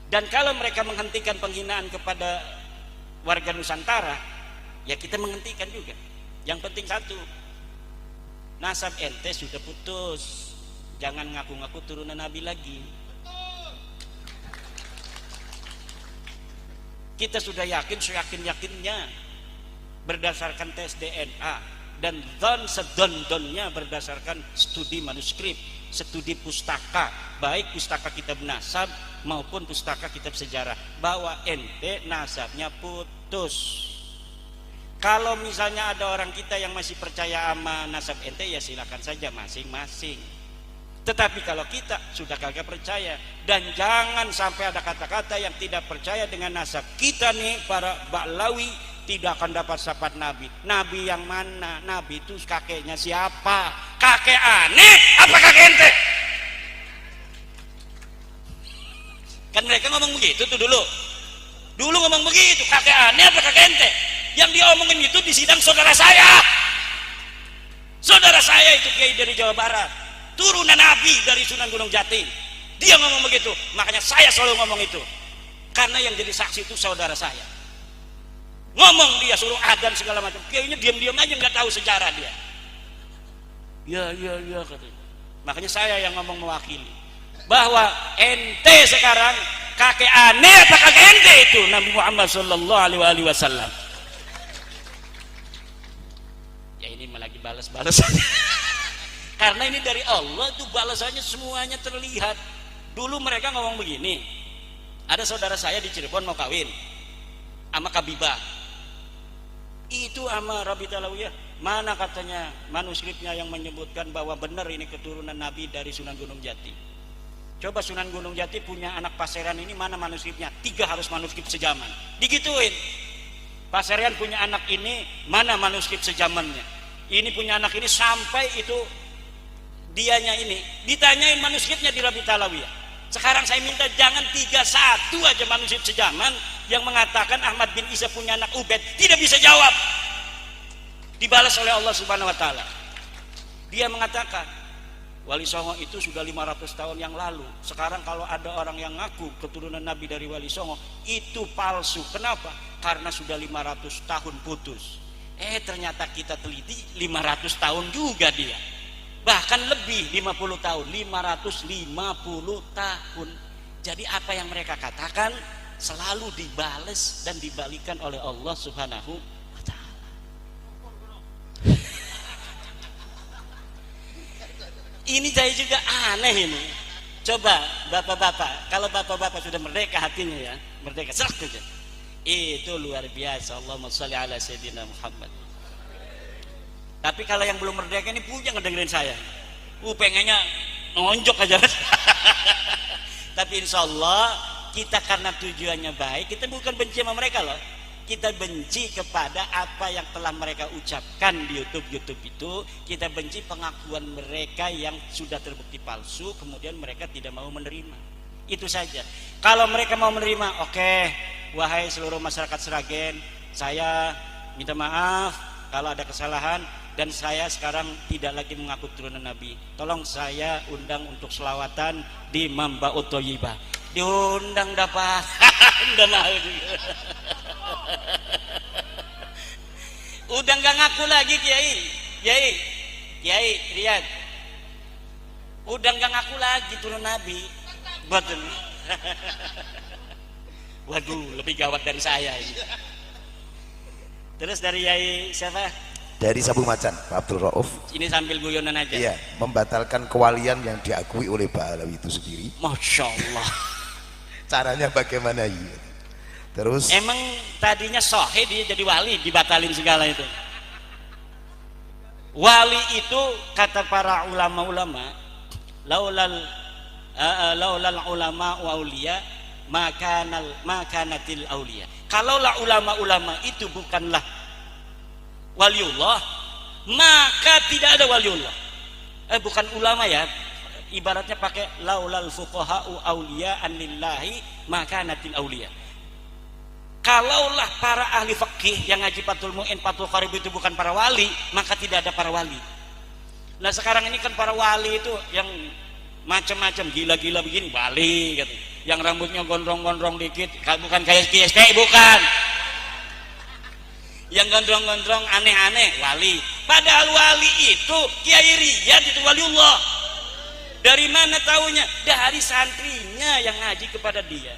Dan kalau mereka menghentikan penghinaan kepada warga Nusantara, ya kita menghentikan juga. Yang penting satu, nasab ente sudah putus. Jangan ngaku-ngaku turunan Nabi lagi. Kita sudah yakin, seyakin-yakinnya berdasarkan tes DNA dan sedon-donnya berdasarkan studi manuskrip, studi pustaka, baik pustaka kitab nasab maupun pustaka kitab sejarah, bahwa ente nasabnya putus. Kalau misalnya ada orang kita yang masih percaya sama nasab ente, ya silakan saja masing-masing. Tetapi kalau kita sudah kagak percaya, dan jangan sampai ada kata-kata yang tidak percaya dengan nasab kita nih, para Ba'lawi tidak akan dapat syafaat Nabi. Nabi yang mana? Nabi itu kakeknya siapa? Kakek aneh apa kakek ente? Kan mereka ngomong begitu tuh dulu ngomong begitu, kakek aneh apa kakek ente? Yang diomongin itu di sidang saudara saya itu kiai dari Jawa Barat, turunan Nabi dari Sunan Gunung Jati. Dia ngomong begitu, makanya saya selalu ngomong itu, karena yang jadi saksi itu saudara saya. Ngomong dia suruh adzan segala macam, kayaknya diam-diam aja nggak tahu sejarah dia. Ya katanya. Makanya saya yang ngomong mewakili bahwa ente sekarang kakek aneh apa kakek ente itu Nabi Muhammad sallallahu alaihi wasallam. Ya ini lagi balas-balas. Karena ini dari Allah tuh balasannya semuanya terlihat. Dulu mereka ngomong begini. Ada saudara saya di Cirebon mau kawin sama Kabibah. Itu sama Rabi Talawiyah. Mana katanya manuskripnya yang menyebutkan bahwa benar ini keturunan Nabi dari Sunan Gunung Jati. Coba Sunan Gunung Jati punya anak Paserian ini, mana manuskripnya? 3 harus manuskrip sejaman. Digituin. Paserian punya anak ini, mana manuskrip sejamannya? Ini punya anak ini sampai itu dianya ini ditanyain manuskripnya di Rabi Talawiyah. Sekarang saya minta jangan 3-1 aja manuskrip sejaman yang mengatakan Ahmad bin Isa punya anak Ubed, tidak bisa jawab. Dibalas oleh Allah Subhanahu wa taala. Dia mengatakan Wali Songo itu sudah 500 tahun yang lalu. Sekarang kalau ada orang yang ngaku keturunan Nabi dari Wali Songo, itu palsu. Kenapa? Karena sudah 500 tahun putus. Ternyata kita teliti 500 tahun juga dia. Bahkan lebih 50 tahun, 550 tahun. Jadi apa yang mereka katakan selalu dibales dan dibalikan oleh Allah Subhanahu wa taala. Ini saya juga aneh ini. Coba bapak-bapak, kalau bapak-bapak sudah merdeka hatinya ya, merdeka selak saja. Itu luar biasa. Allahumma sholli ala sayyidina Muhammad. Tapi kalau yang belum merdeka ini punya ngedengerin saya. Pengennya ngonjok aja. Tapi insya Allah kita karena tujuannya baik, kita bukan benci sama mereka loh. Kita benci kepada apa yang telah mereka ucapkan di YouTube itu. Kita benci pengakuan mereka yang sudah terbukti palsu, kemudian mereka tidak mau menerima. Itu saja. Kalau mereka mau menerima, oke, wahai seluruh masyarakat Sragen, saya minta maaf kalau ada kesalahan. Dan saya sekarang tidak lagi mengaku turunan Nabi. Tolong saya undang untuk selawatan di Mamba'ut Thayyibah. Diundang dapat. Udah nggak ngaku lagi Kiai Riyad. Udah nggak ngaku lagi turun Nabi. Betul. Waduh, lebih gawat dari saya ini. Terus dari Kiai siapa? Dari Sabung Macan, Pak Abdul Rauf. Ini sambil guyonan aja. Iya, membatalkan kewalian yang diakui oleh Pak Alawi itu sendiri. Masya Allah. Caranya bagaimana ya? Terus emang tadinya sahih dia jadi wali, dibatalin segala itu. Wali itu kata para ulama-ulama, laulal ulama wa auliya makanatil auliya. Kalaulah ulama-ulama itu bukanlah waliullah, maka tidak ada waliullah. Bukan ulama ya, ibaratnya pakai laulal fuqaha'u awliya'an lillahi makanatil awliya. Kalaulah para ahli fikih yang ngaji Fathul Mu'in, Fathul Qarib itu bukan para wali, maka tidak ada para wali. Nah sekarang ini kan para wali itu yang macam-macam, gila-gila begini wali gitu. Yang rambutnya gondrong-gondrong dikit, bukan kayak KST, bukan. Yang gondrong-gondrong aneh-aneh wali. Padahal wali itu Kiai Riyad itu waliullah. Dari mana taunya? Dari santrinya yang ngaji kepada dia.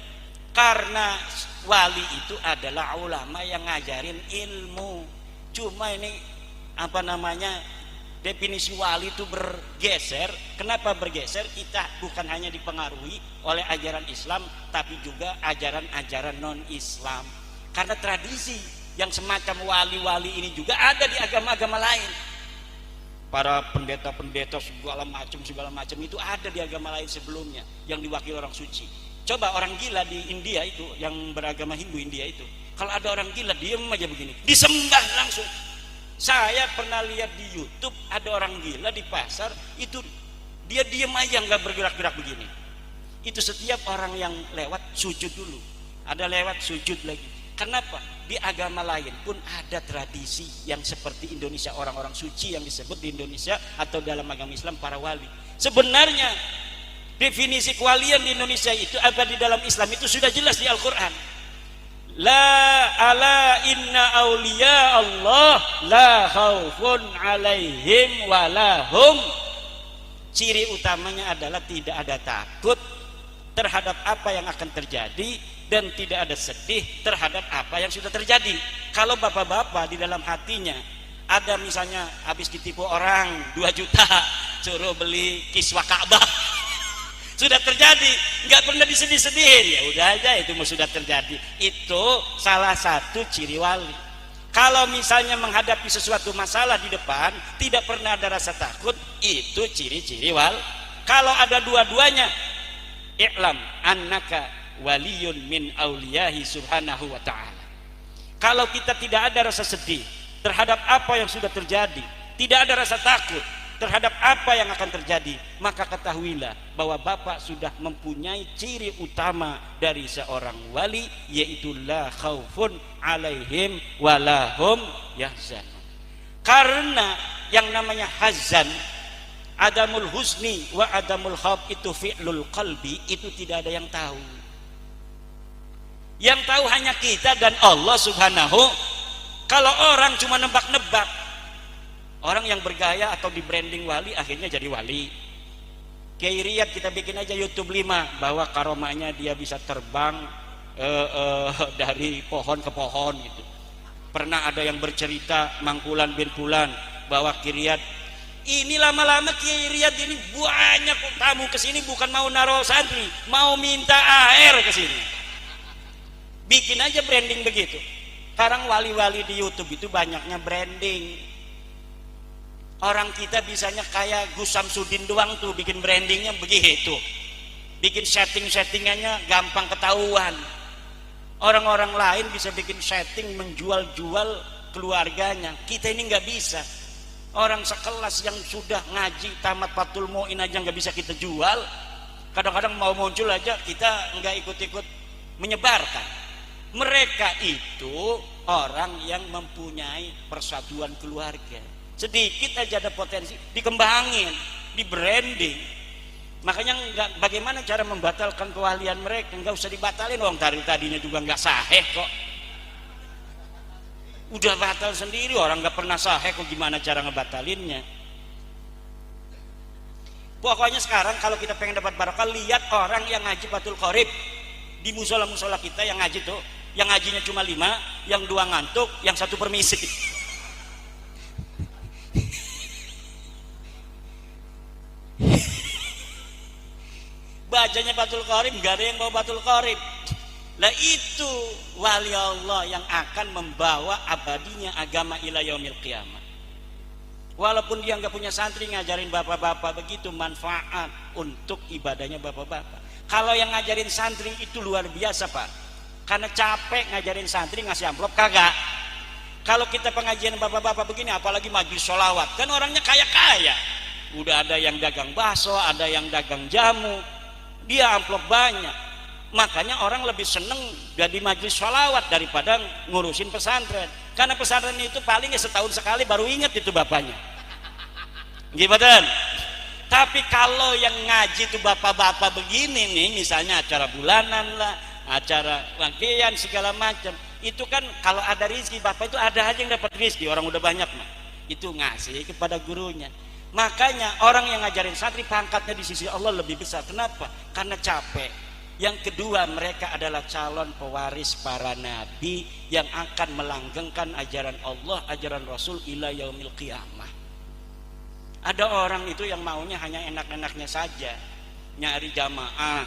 Karena wali itu adalah ulama yang ngajarin ilmu. Cuma ini apa namanya, definisi wali itu bergeser. Kenapa bergeser? Kita bukan hanya dipengaruhi oleh ajaran Islam, tapi juga ajaran-ajaran non-Islam. Karena tradisi yang semacam wali-wali ini juga ada di agama-agama lain. Para pendeta-pendeta segala macam itu ada di agama lain sebelumnya yang diwakili orang suci. Coba orang gila di India itu, yang beragama Hindu India itu, kalau ada orang gila diem aja begini, disembah langsung. Saya pernah lihat di YouTube ada orang gila di pasar itu, dia diem aja nggak bergerak-gerak begini. Itu setiap orang yang lewat sujud dulu, ada lewat sujud lagi. Kenapa? Di agama lain pun ada tradisi yang seperti Indonesia, orang-orang suci yang disebut di Indonesia atau dalam agama Islam para wali. Sebenarnya definisi kewalian di Indonesia itu apa di dalam Islam itu sudah jelas di Al-Quran. La ala inna awliya Allah la khaufun alaihim walahum Ciri utamanya adalah tidak ada takut terhadap apa yang akan terjadi dan tidak ada sedih terhadap apa yang sudah terjadi. Kalau bapak-bapak di dalam hatinya ada misalnya habis ditipu orang 2 juta suruh beli kiswah Ka'bah, sudah terjadi, nggak pernah disedih-sedihin, ya udah aja itu sudah terjadi. Itu salah satu ciri wali. Kalau misalnya menghadapi sesuatu masalah di depan tidak pernah ada rasa takut, itu ciri-ciri wali. Kalau ada dua-duanya, i'lam annaka waliyun min auliyahi subhanahu wa ta'ala. Kalau kita tidak ada rasa sedih terhadap apa yang sudah terjadi, tidak ada rasa takut terhadap apa yang akan terjadi, maka ketahuilah bahwa Bapak sudah mempunyai ciri utama dari seorang wali, yaitu la khaufun alaihim walahum yahzan. Karena yang namanya hazan, adamul husni wa adamul khauf, itu fi'lul qalbi, itu tidak ada yang tahu. Yang tahu hanya kita dan Allah subhanahu. Kalau orang cuma nebak-nebak, orang yang bergaya atau di branding wali akhirnya jadi wali. Kiai Riyad kita bikin aja YouTube 5 bahwa karomahnya dia bisa terbang dari pohon ke pohon gitu. Pernah ada yang bercerita Mangkulan bin Fulan bahwa Kiai Riyad ini lama-lama Kiai Riyad ini banyak tamu kesini bukan mau naruh santri, mau minta air kesini. Bikin aja branding begitu. Sekarang wali-wali di YouTube itu banyaknya branding. Orang kita bisanya kayak Gus Samsudin doang tuh bikin brandingnya begitu, bikin setting-settingannya gampang ketahuan. Orang-orang lain bisa bikin setting menjual-jual keluarganya, kita ini nggak bisa. Orang sekelas yang sudah ngaji tamat Fathul Mu'in aja nggak bisa kita jual. Kadang-kadang mau muncul aja kita nggak ikut-ikut menyebarkan. Mereka itu orang yang mempunyai persatuan keluarga. Sedikit aja ada potensi, dikembangin, di branding. Makanya bagaimana cara membatalkan kewalian mereka? Nggak usah dibatalin, orang tadinya juga nggak sahih kok. Udah batal sendiri, orang nggak pernah sahih kok, gimana cara ngebatalinnya? Pokoknya sekarang kalau kita pengen dapat barokah, lihat orang yang ngaji Fathul Qorib di musola-musola kita yang ngaji tuh, yang ngajinya cuma 5, yang 2 ngantuk, yang 1 permisi. Bacanya Fathul Qorib, gak ada yang bawa Fathul Qorib. Nah itu wali Allah yang akan membawa abadinya agama ila yaumil qiyamah. Walaupun dia nggak punya santri, ngajarin bapak-bapak begitu manfaat untuk ibadahnya bapak-bapak. Kalau yang ngajarin santri itu luar biasa Pak, karena capek ngajarin santri ngasih amplop kagak. Kalau kita pengajian bapak-bapak begini, apalagi majelis sholawat, kan orangnya kaya-kaya. Udah ada yang dagang bakso, ada yang dagang jamu, dia amplop banyak. Makanya orang lebih seneng jadi majelis sholawat daripada ngurusin pesantren. Karena pesantren itu paling setahun sekali baru ingat itu bapaknya. Gimana? Tapi kalau yang ngaji itu bapak-bapak begini nih, misalnya acara bulanan lah, acara rangkaian segala macam, itu kan kalau ada rezeki bapak itu ada aja yang dapat rezeki, orang udah banyak mah. Itu ngasih kepada gurunya. Makanya orang yang ngajarin santri pangkatnya di sisi Allah lebih besar. Kenapa? Karena capek. Yang kedua, mereka adalah calon pewaris para nabi yang akan melanggengkan ajaran Allah, ajaran Rasul ila yaumil qiyamah. Ada orang itu yang maunya hanya enak-enaknya saja, nyari jamaah.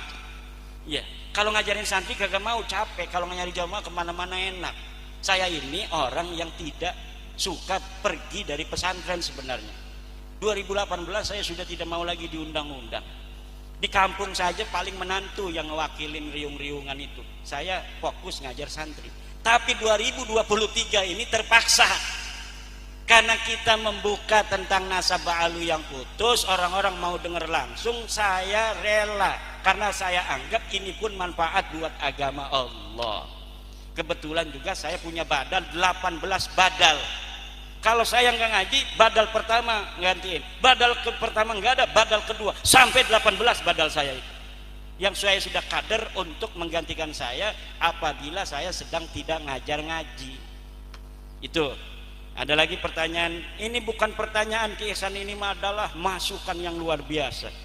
Ya, kalau ngajarin santri kagak mau, capek. Kalau nyari jamaah kemana-mana enak. Saya ini orang yang tidak suka pergi dari pesantren sebenarnya. 2018 saya sudah tidak mau lagi diundang-undang. Di kampung saja paling menantu yang ngewakilin riung-riungan itu. Saya fokus ngajar santri. Tapi 2023 ini terpaksa, karena kita membuka tentang nasabah alu yang putus, orang-orang mau dengar langsung, saya rela. Karena saya anggap ini pun manfaat buat agama Allah. Kebetulan juga saya punya badal 18 badal. Kalau saya nggak ngaji, badal pertama gantiin, badal pertama nggak ada, badal kedua, sampai 18 badal saya itu. Yang saya sudah kader untuk menggantikan saya apabila saya sedang tidak ngajar ngaji. Itu. Ada lagi pertanyaan, ini bukan pertanyaan Ki Ihsan, ini adalah masukan yang luar biasa.